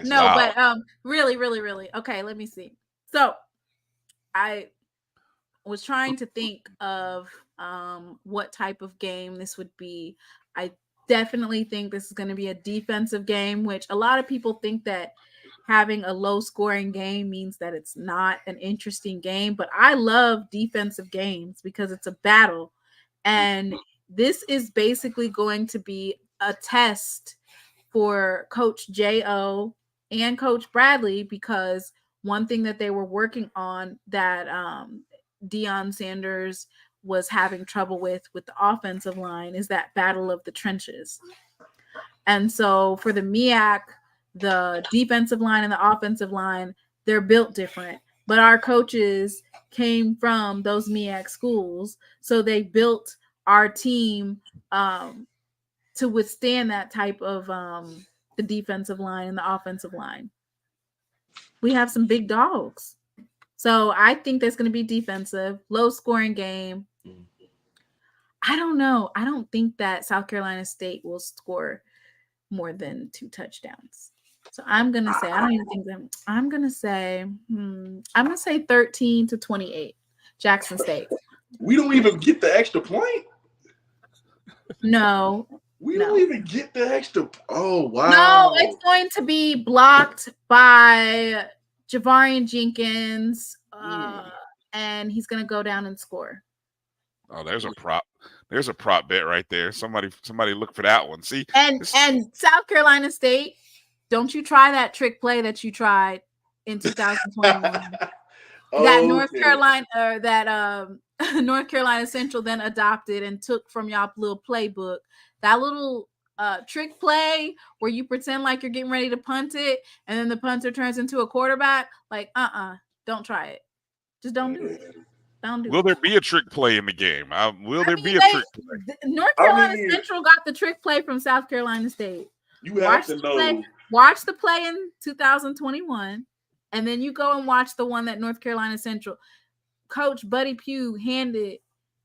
No, wow. But really. Okay, let me see. So I was trying to think of what type of game this would be. I definitely think this is going to be a defensive game, which a lot of people think that having a low scoring game means that it's not an interesting game, but I love defensive games because it's a battle. And this is basically going to be a test for Coach J.O. and Coach Bradley, because one thing that they were working on that Deion Sanders was having trouble with the offensive line is that battle of the trenches. And so for the MEAC, the defensive line and the offensive line, they're built different. But our coaches came from those MEAC schools, so they built our team to withstand that type of the defensive line and the offensive line. We have some big dogs. So I think that's going to be defensive, low-scoring game. I don't know. I don't think that South Carolina State will score more than 2 touchdowns. So I'm going to say, I don't even think that. I'm going to say 13-28, Jackson State. We don't even get the extra point? No. We don't even get the extra. Oh, wow. No, it's going to be blocked by Javarian Jenkins, and he's going to go down and score. Oh, there's a prop. There's a prop bet right there. Somebody look for that one. See, and South Carolina State, don't you try that trick play that you tried in 2021. That North Carolina or that North Carolina Central then adopted and took from y'all little playbook. That little trick play where you pretend like you're getting ready to punt it, and then the punter turns into a quarterback. Like, don't try it. Just don't do it. Will there be a trick play in the game? Will there be a trick play? North Carolina Central got the trick play from South Carolina State. You have to know. Watch the play in 2021, and then you go and watch the one that North Carolina Central. Coach Buddy Pugh handed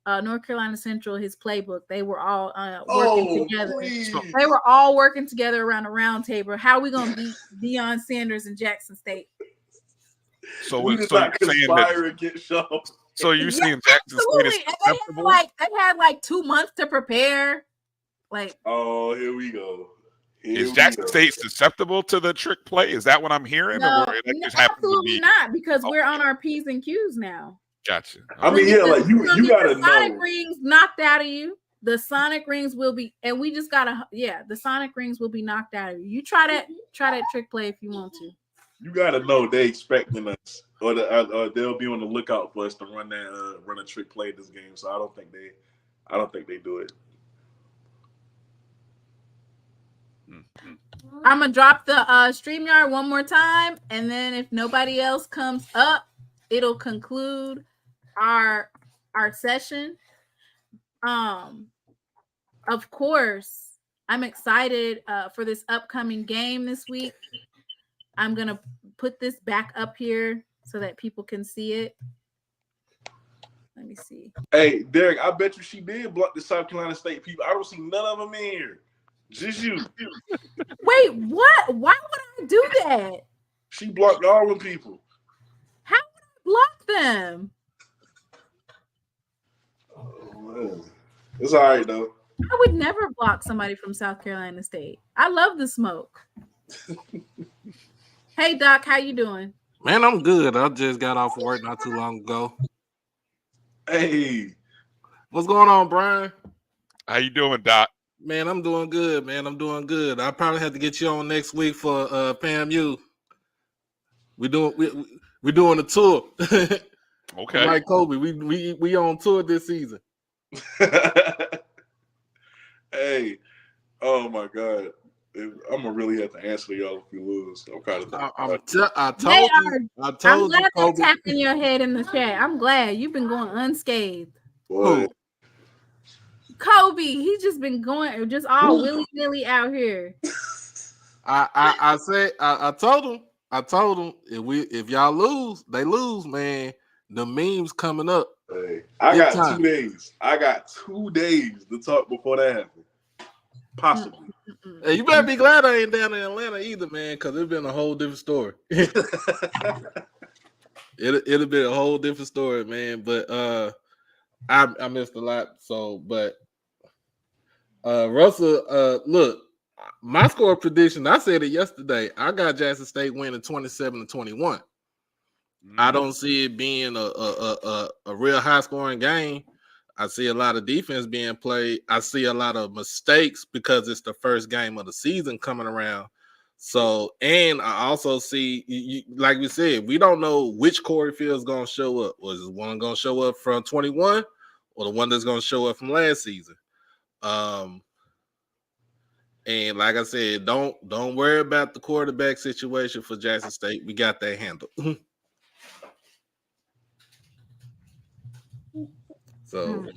North Carolina Central his playbook. They were all working together. Please. They were all working together around a round table. How are we going to beat Deion Sanders and Jackson State? So you're saying Jackson State is acceptable? They had like 2 months to prepare. Like, oh, here we go. Is Jackson State susceptible to the trick play? Is that what I'm hearing? No, or that just happens to be not, because we're on our P's and Q's now. Gotcha. I mean, yeah, like you gotta know. Sonic rings knocked out of you. The Sonic rings will be, and we just gotta, the Sonic rings will be knocked out of you. You try that trick play if you want to. You gotta know they expecting us, or they'll be on the lookout for us to run a trick play this game. So I don't think they do it. I'm gonna drop the StreamYard one more time, and then if nobody else comes up, it'll conclude our session. Of course, I'm excited for this upcoming game this week. I'm gonna put this back up here so that people can see it. Let me see. Hey, Derek, I bet you she did block the South Carolina State people. I don't see none of them in here. Just you. Wait, what? Why would I do that? She blocked all them people. How would I block them? Oh, man. It's all right, though. I would never block somebody from South Carolina State. I love the smoke. Hey, Doc, how you doing? Man, I'm good. I just got off work not too long ago. Hey. What's going on, Brian? How you doing, Doc? Man, I'm doing good, man. I'm doing good. I probably have to get you on next week for PAMU. We're doing a tour. Okay. Like Cobi, we on tour this season. Hey, oh my God. I'm gonna really have to answer y'all if we lose. I'm kind of. I told you, I'm glad they're Cobi. tapping your head in the chat. I'm glad you've been going unscathed. What? Cobi, he's just been going just all willy-nilly out here. I told him if y'all lose, they lose, man. The memes coming up. Hey, I got 2 days. I got 2 days to talk before that happens. Possibly. Hey, you better be glad I ain't down in Atlanta either, man, because it's been a whole different story. It'll be a whole different story, man. But I missed a lot. So, but Russell, look, my score prediction, I said it yesterday. I got Jackson State winning 27-21. I don't see it being a real high scoring game. I see a lot of defense being played. I see a lot of mistakes because it's the first game of the season coming around. So, and I also see, like we said, we don't know which Corey Field's going to show up. Was one going to show up from 21 or the one that's going to show up from last season? And like I said, don't worry about the quarterback situation for Jackson State. We got that handled. So,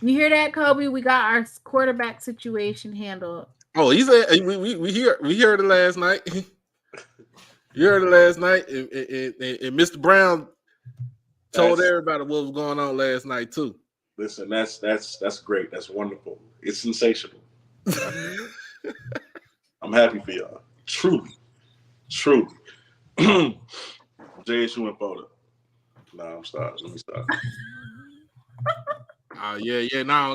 You hear that, Cobi? We got our quarterback situation handled. Oh, he said we heard it last night. You heard it last night, and Mr. Brown told everybody what was going on last night too. Listen, that's great. That's wonderful. It's sensational. I'm happy for y'all. Truly. JSU and photo. Nah, I'm stopped. Let me stop. Yeah. Now,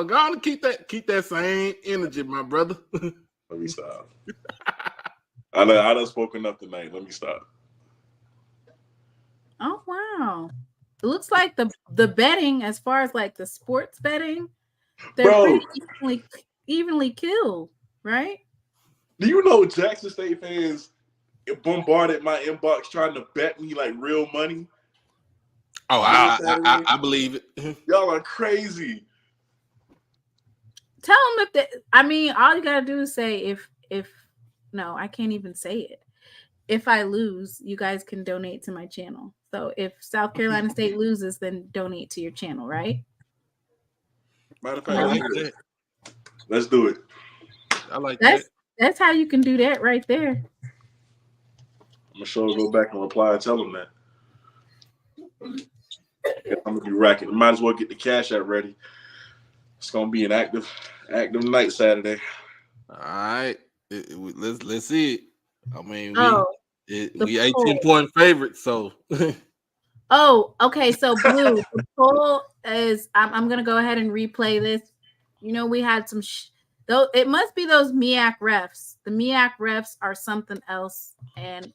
gonna keep that same energy, my brother. Let me stop. I done spoke enough tonight. Let me stop. Oh wow! It looks like the betting, as far as like the sports betting, they're pretty evenly killed, right? Do you know Jackson State fans bombarded my inbox trying to bet me like real money? Oh, I believe it. Y'all are crazy. Tell them all you gotta do is say if no, I can't even say it. If I lose, you guys can donate to my channel. So if South Carolina State loses, then donate to your channel, right? Matter of fact, let's do it. I like that. That's how you can do that right there. I'm gonna go back and reply and tell them that. I'm gonna be racking. Might as well get the cash out ready. It's gonna be an active night Saturday. All right, let's see it. I mean, we 18-point favorites, so. Oh, okay. So Blue, the poll is. I'm gonna go ahead and replay this. You know, we had some. Though it must be those MEAC refs. The MEAC refs are something else, and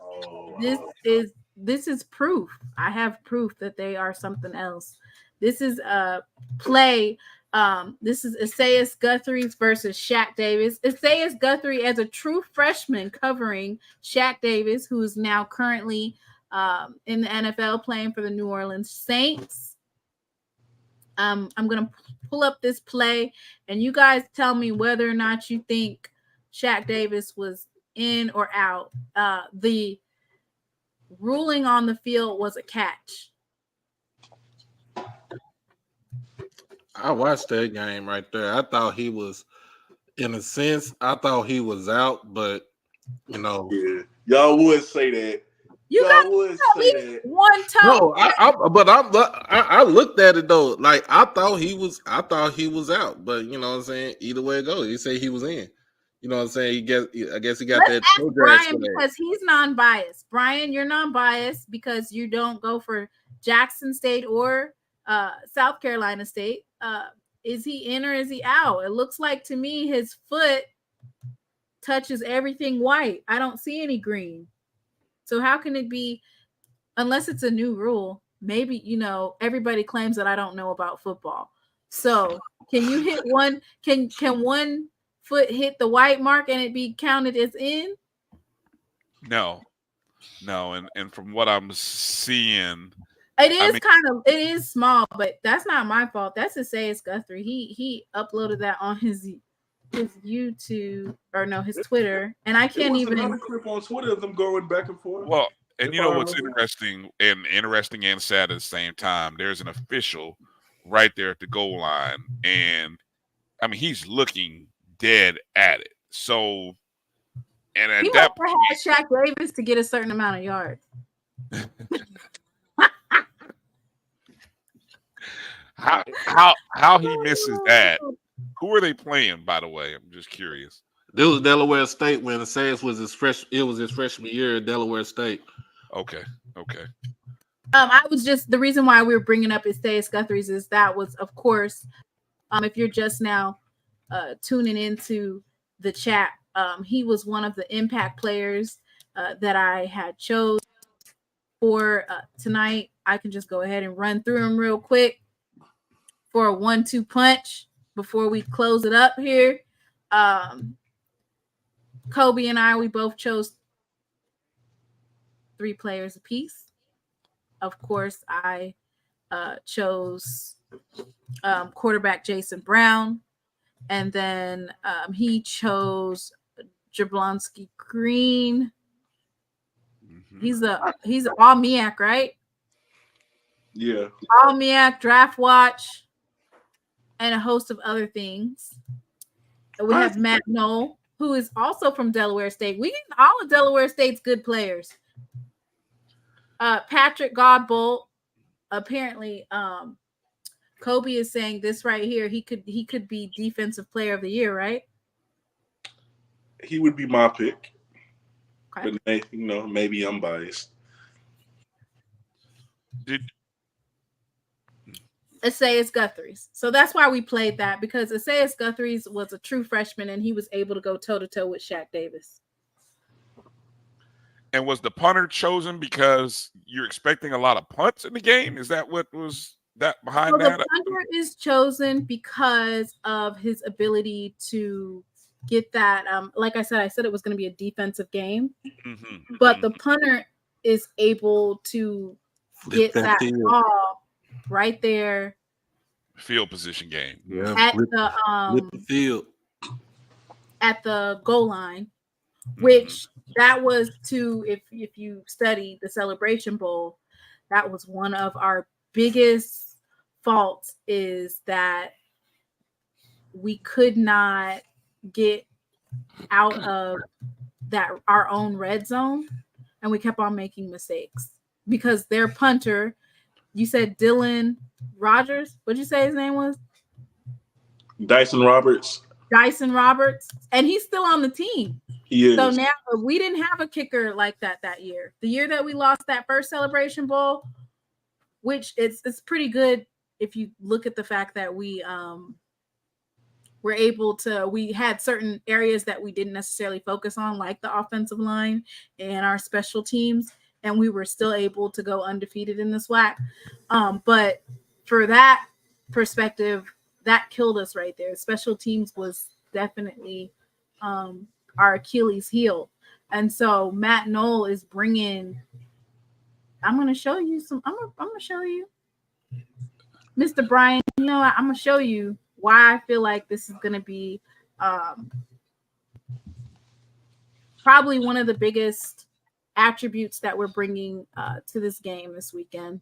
this is proof. I have proof that they are something else. This is a play. This is Esaias Guthrie versus Shaq Davis. Esaias Guthrie as a true freshman covering Shaq Davis, who is now currently in the NFL playing for the New Orleans Saints. I'm going to pull up this play, and you guys tell me whether or not you think Shaq Davis was in or out. The ruling on the field was a catch. I watched that game right there. I thought he was, in a sense, I thought he was out, but you know, Yeah, y'all would say that. You Y'all got would at say least that. one toe. no, I looked at it though. Like I thought he was out, but you know what I'm saying. Either way it goes, he say he was in. You know what I'm saying. I guess he got Let's that. ask Brian because he's non-biased. Brian, you're non-biased because you don't go for Jackson State or South Carolina State. Is he in or is he out? It looks like to me his foot touches everything white. I don't see any green. So how can it be, unless it's a new rule? Maybe, everybody claims that I don't know about football. So can you hit one? Can one foot hit the white mark and it be counted as in? No. And from what I'm seeing, it is small, but that's not my fault. That's Esaias Guthrie. He uploaded that on his YouTube his Twitter, and I can't even. Another clip on Twitter of them going back and forth. Well, and you know what's interesting and sad at the same time? There's an official right there at the goal line, and I mean he's looking dead at it. So, and at that point, had Shaq Davis to get a certain amount of yards. How he misses that? Who are they playing, by the way? I'm just curious. This was Delaware State when Esaias was his freshman year at Delaware State. Okay. The reason why we were bringing up Esaias Guthrie's is that was, of course, if you're just now tuning into the chat, he was one of the impact players that I had chose for tonight. I can just go ahead and run through them real quick for a 1-2 punch before we close it up here. Cobi and I, we both chose 3 players apiece. Of course, I chose quarterback Jason Brown, and then he chose Jerblonski Green. Mm-hmm. He's all MEAC, right? Yeah. All MEAC, Draft Watch, and a host of other things. We have Matt Noll, who is also from Delaware State. We get all of Delaware State's good players. Patrick Godbolt. Apparently, Cobi is saying this right here. He could be Defensive Player of the Year, right? He would be my pick. Okay. But maybe I'm biased. Esaias Guthrie's. So that's why we played that, because Esaias Guthrie's was a true freshman and he was able to go toe-to-toe with Shaq Davis. And was the punter chosen because you're expecting a lot of punts in the game? Is that what was that behind that? The punter is chosen because of his ability to get that. Like I said it was going to be a defensive game, but the punter is able to get that ball right there. Field position game. Yeah. At the field. At the goal line, which that was if you study the Celebration Bowl, that was one of our biggest faults, is that we could not get out of that our own red zone, and we kept on making mistakes because their punter, you said Dylan Rogers, what'd you say his name was? Dyson Roberts, and he's still on the team. He is. So now we didn't have a kicker like that year. The year that we lost that first Celebration Bowl, which it's pretty good if you look at the fact that we were able to, we had certain areas that we didn't necessarily focus on, like the offensive line and our special teams, and we were still able to go undefeated in the SWAC. But for that perspective, that killed us right there. Special teams was definitely our Achilles heel. And so Matt Noll is bringing, I'm going to show you I'm going to show you, Mr. Brian, I'm going to show you why I feel like this is going to be probably one of the biggest attributes that we're bringing to this game this weekend.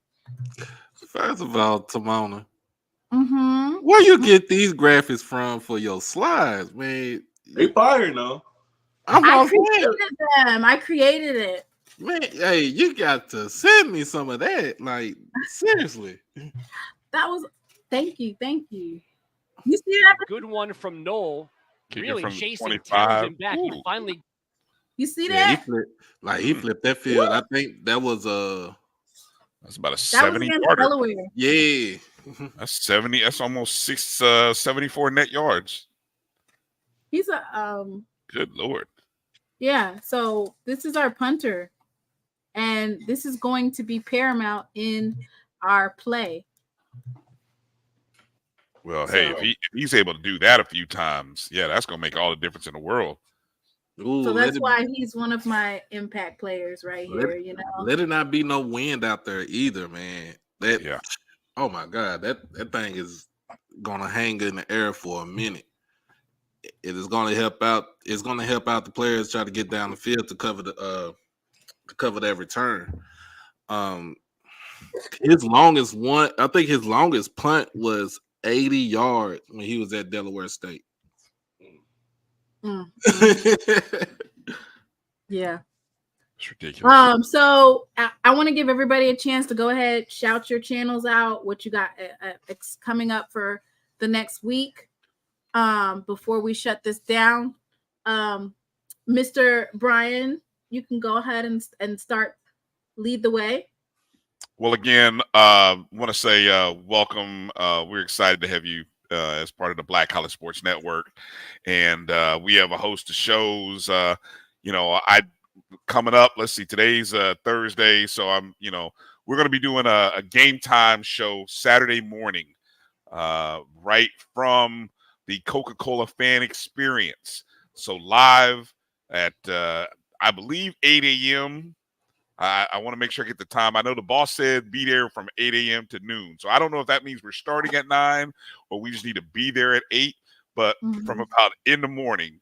First of all, Timona, Mm-hmm. Where you get these graphics from for your slides, man? They fire now. I created it. Man, hey, you got to send me some of that. Like, seriously. That was thank you. You see that? Good one from Noll. Kick it Really from chasing 25. Townsend back. Ooh. He finally. You see Yeah, that? he flipped that field. I think that was That's about a That was 70 against yarder. Delaware. yeah. That's 70. That's almost 74 net yards. He's a Good Lord. yeah. So this is our punter, and this is going to be paramount in our play. Well, hey, if he's able to do that a few times, yeah, that's gonna make all the difference in the world. Ooh, So that's why he's one of my impact players right here. You know, let it not be no wind out there either, man. That Yeah. Oh my God, that thing is gonna hang in the air for a minute. It is gonna help out. It's gonna help out the players try to get down the field to cover that return. His longest one, I think his longest punt was 80 yards when he was at Delaware State. yeah. It's ridiculous. So I want to give everybody a chance to go ahead, shout your channels out, what you got coming up for the next week. Before we shut this down, Mr. Brian, you can go ahead and start, lead the way. Well, again, want to say welcome. We're excited to have you as part of the Black College Sports Network, and we have a host of shows. Coming up. Let's see. Today's Thursday, so we're going to be doing a game time show Saturday morning, right from the Coca-Cola Fan Experience. So live at I believe 8 a.m. I want to make sure I get the time. I know the boss said be there from 8 a.m. to noon. So I don't know if that means we're starting at 9 or we just need to be there at 8. But from about in the morning,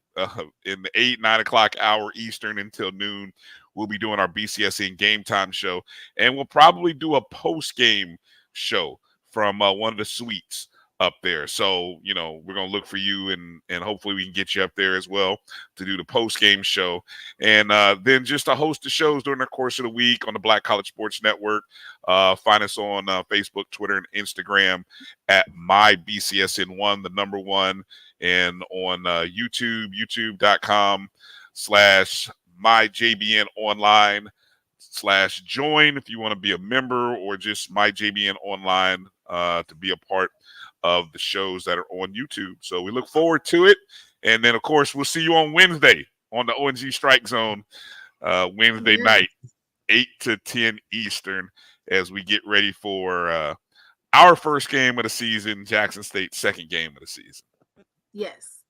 in the 8-9 o'clock hour Eastern until noon, we'll be doing our BCSN game time show. And we'll probably do a post-game show from one of the suites up there. So, we're going to look for you and hopefully we can get you up there as well to do the post-game show. And then just a host of shows during the course of the week on the Black College Sports Network. Find us on Facebook, Twitter, and Instagram at MyBCSN1, the number 1, and on YouTube, youtube.com/MyJBNOnline/join if you want to be a member, or just MyJBN Online to be a part of the shows that are on YouTube. So we look forward to it. And then, of course, we'll see you on Wednesday on the ONG Strike Zone, Wednesday night, 8 to 10 Eastern, as we get ready for our first game of the season, Jackson State's second game of the season. Yes.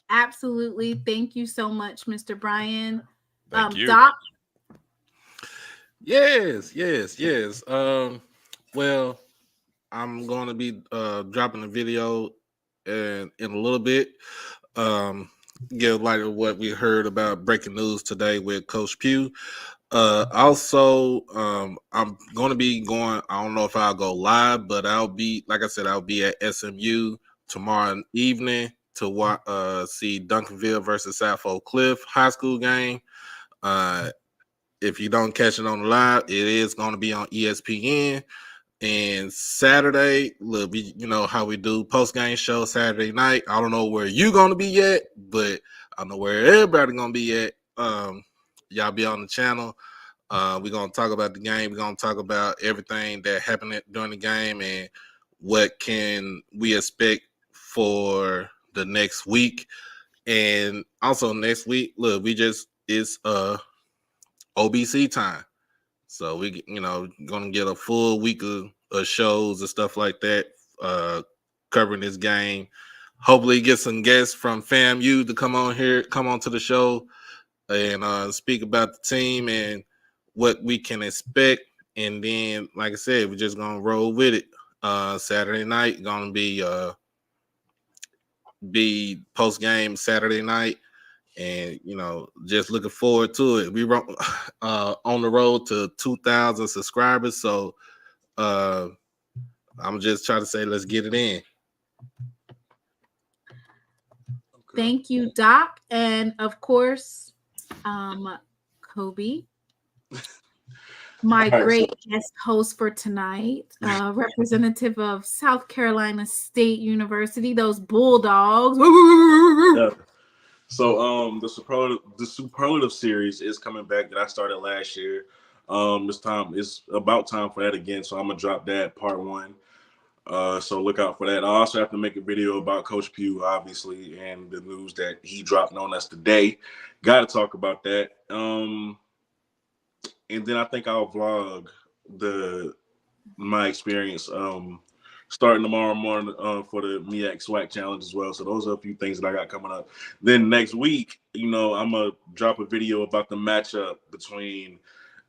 Absolutely. Thank you so much, Mr. Brian. Thank you. Doc? Yes. Well, I'm going to be dropping a video in a little bit. Give like what we heard about breaking news today with Coach Pugh. Also, I'm going to be going. I don't know if I'll go live, but I'll be, like I said, I'll be at SMU tomorrow evening to see Duncanville versus South Oak Cliff high school game. If you don't catch it on the live, it is going to be on ESPN. And Saturday, look, you know how we do post-game show Saturday night. I don't know where you're going to be at, but I know where everybody's going to be at. Y'all be on the channel. We're going to talk about the game. We're going to talk about everything that happened during the game and what can we expect for the next week. And also next week, look, it's OBC time. So we, gonna get a full week of shows and stuff like that, covering this game. Hopefully get some guests from FAMU to come on to the show and speak about the team and what we can expect. And then, like I said, we're just gonna roll with it. Saturday night gonna be post game Saturday night. And, just looking forward to it. We were on the road to 2,000 subscribers. So I'm just trying to say, let's get it in. Thank you, Doc. And of course, Cobi, my great guest host for tonight, representative of South Carolina State University, those Bulldogs. Yeah. So the superlative series is coming back that I started last year. It's about time for that again. So I'm gonna drop that part 1. So look out for that. I also have to make a video about Coach Pugh, obviously, and the news that he dropped on us today. Got to talk about that. And then I think I'll vlog my experience starting tomorrow morning for the MEAC SWAC challenge as well. So those are a few things that I got coming up. Then next week, I'm gonna drop a video about the matchup between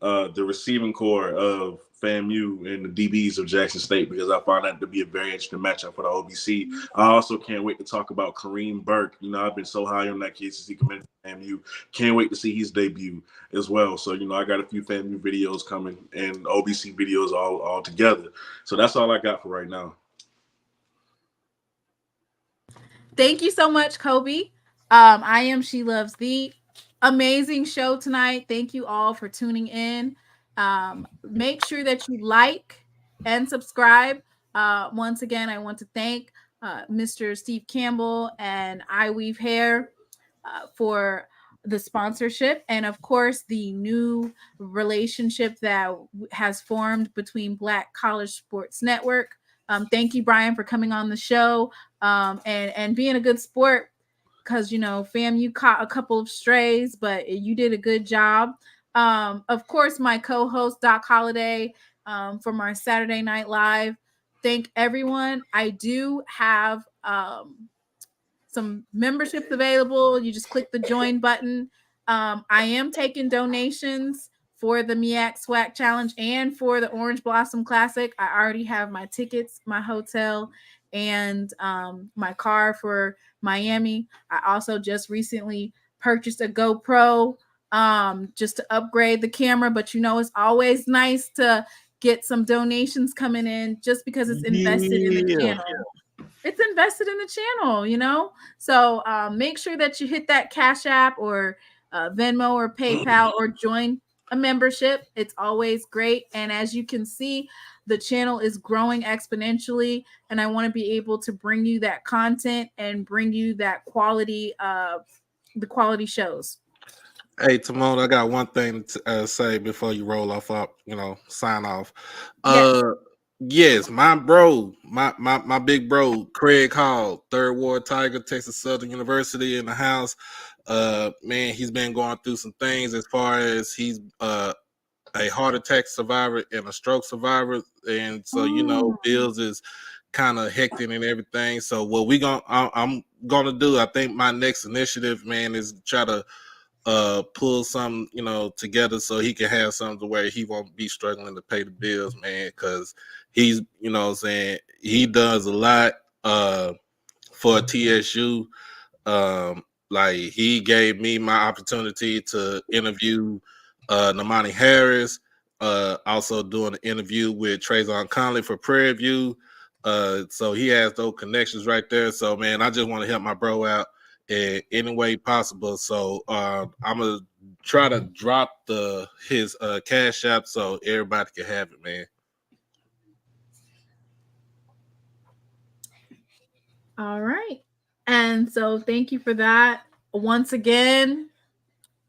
the receiving core of FAMU and the DBs of Jackson State, because I find that to be a very interesting matchup for the OBC. I also can't wait to talk about Kareem Burke. I've been so high on that kid since he committed to FAMU. Can't wait to see his debut as well. So, I got a few FAMU videos coming and OBC videos all together. So that's all I got for right now. Thank you so much, Cobi. I am SheLovesThee. Amazing show tonight. Thank you all for tuning in. Make sure that you like and subscribe. Once again, I want to thank Mr. Steve Campbell and I Weave Hair for the sponsorship, and of course the new relationship that has formed between Black College Sports Network. Thank you, Brian, for coming on the show and being a good sport, because FAMU caught a couple of strays, but you did a good job. Of course, my co-host Doc Holliday from our Saturday Night Live. Thank everyone. I do have some memberships available. You just click the join button. I am taking donations for the MEAC SWAC Challenge and for the Orange Blossom Classic. I already have my tickets, my hotel, and my car for Miami. I also just recently purchased a GoPro just to upgrade the camera, but it's always nice to get some donations coming in just because it's invested in the channel. It's invested in the channel, So make sure that you hit that Cash App or Venmo or PayPal or join a membership. It's always great. And as you can see, the channel is growing exponentially, and I want to be able to bring you that content and bring you that quality, the quality shows. Hey, Timon, I got one thing to say before you roll off up, sign off. Yes, my bro, my big bro, Craig Hall, 3rd Ward Tiger, Texas Southern University in the house. Man, he's been going through some things as far as he's a heart attack survivor and a stroke survivor. And so, bills is kind of hectic and everything. So what I'm gonna do, I think my next initiative, man, is try to pull some together so he can have something where he won't be struggling to pay the bills, man, because he's he does a lot for TSU. Like, he gave me my opportunity to interview Namani Harris, also doing an interview with Trayvon Conley for Prairie View. So he has those connections right there. So, man, I just want to help my bro out in any way possible. So I'm gonna try to drop his Cash App so everybody can have it, man. All right. And so thank you for that. Once again,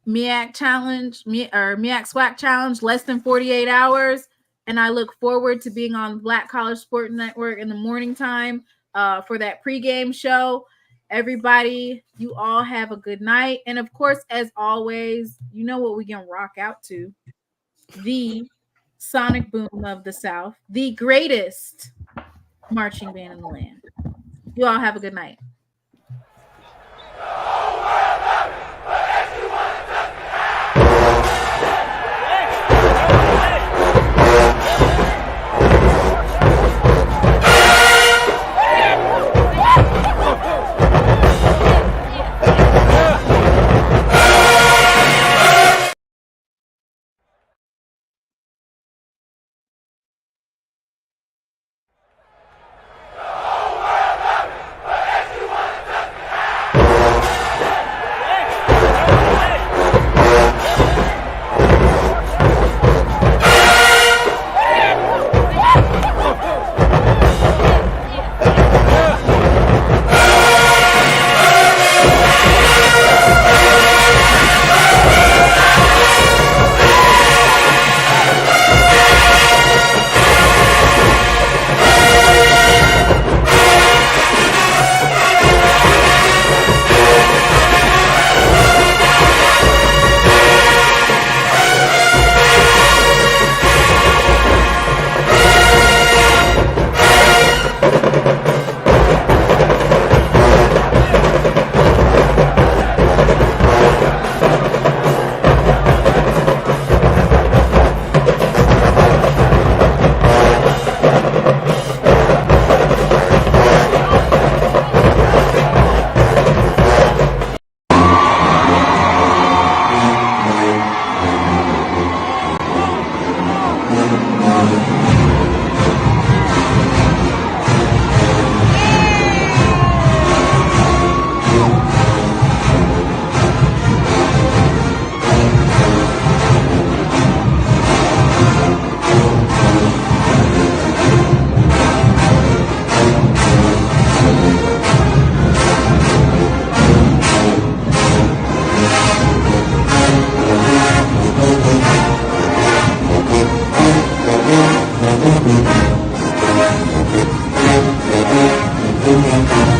MEAC SWAC Challenge, less than 48 hours. And I look forward to being on Black College Sports Network in the morning time for that pregame show. Everybody, you all have a good night. And of course, as always, you know what we're going to rock out to. The Sonic Boom of the South, the greatest marching band in the land. You all have a good night. Bye.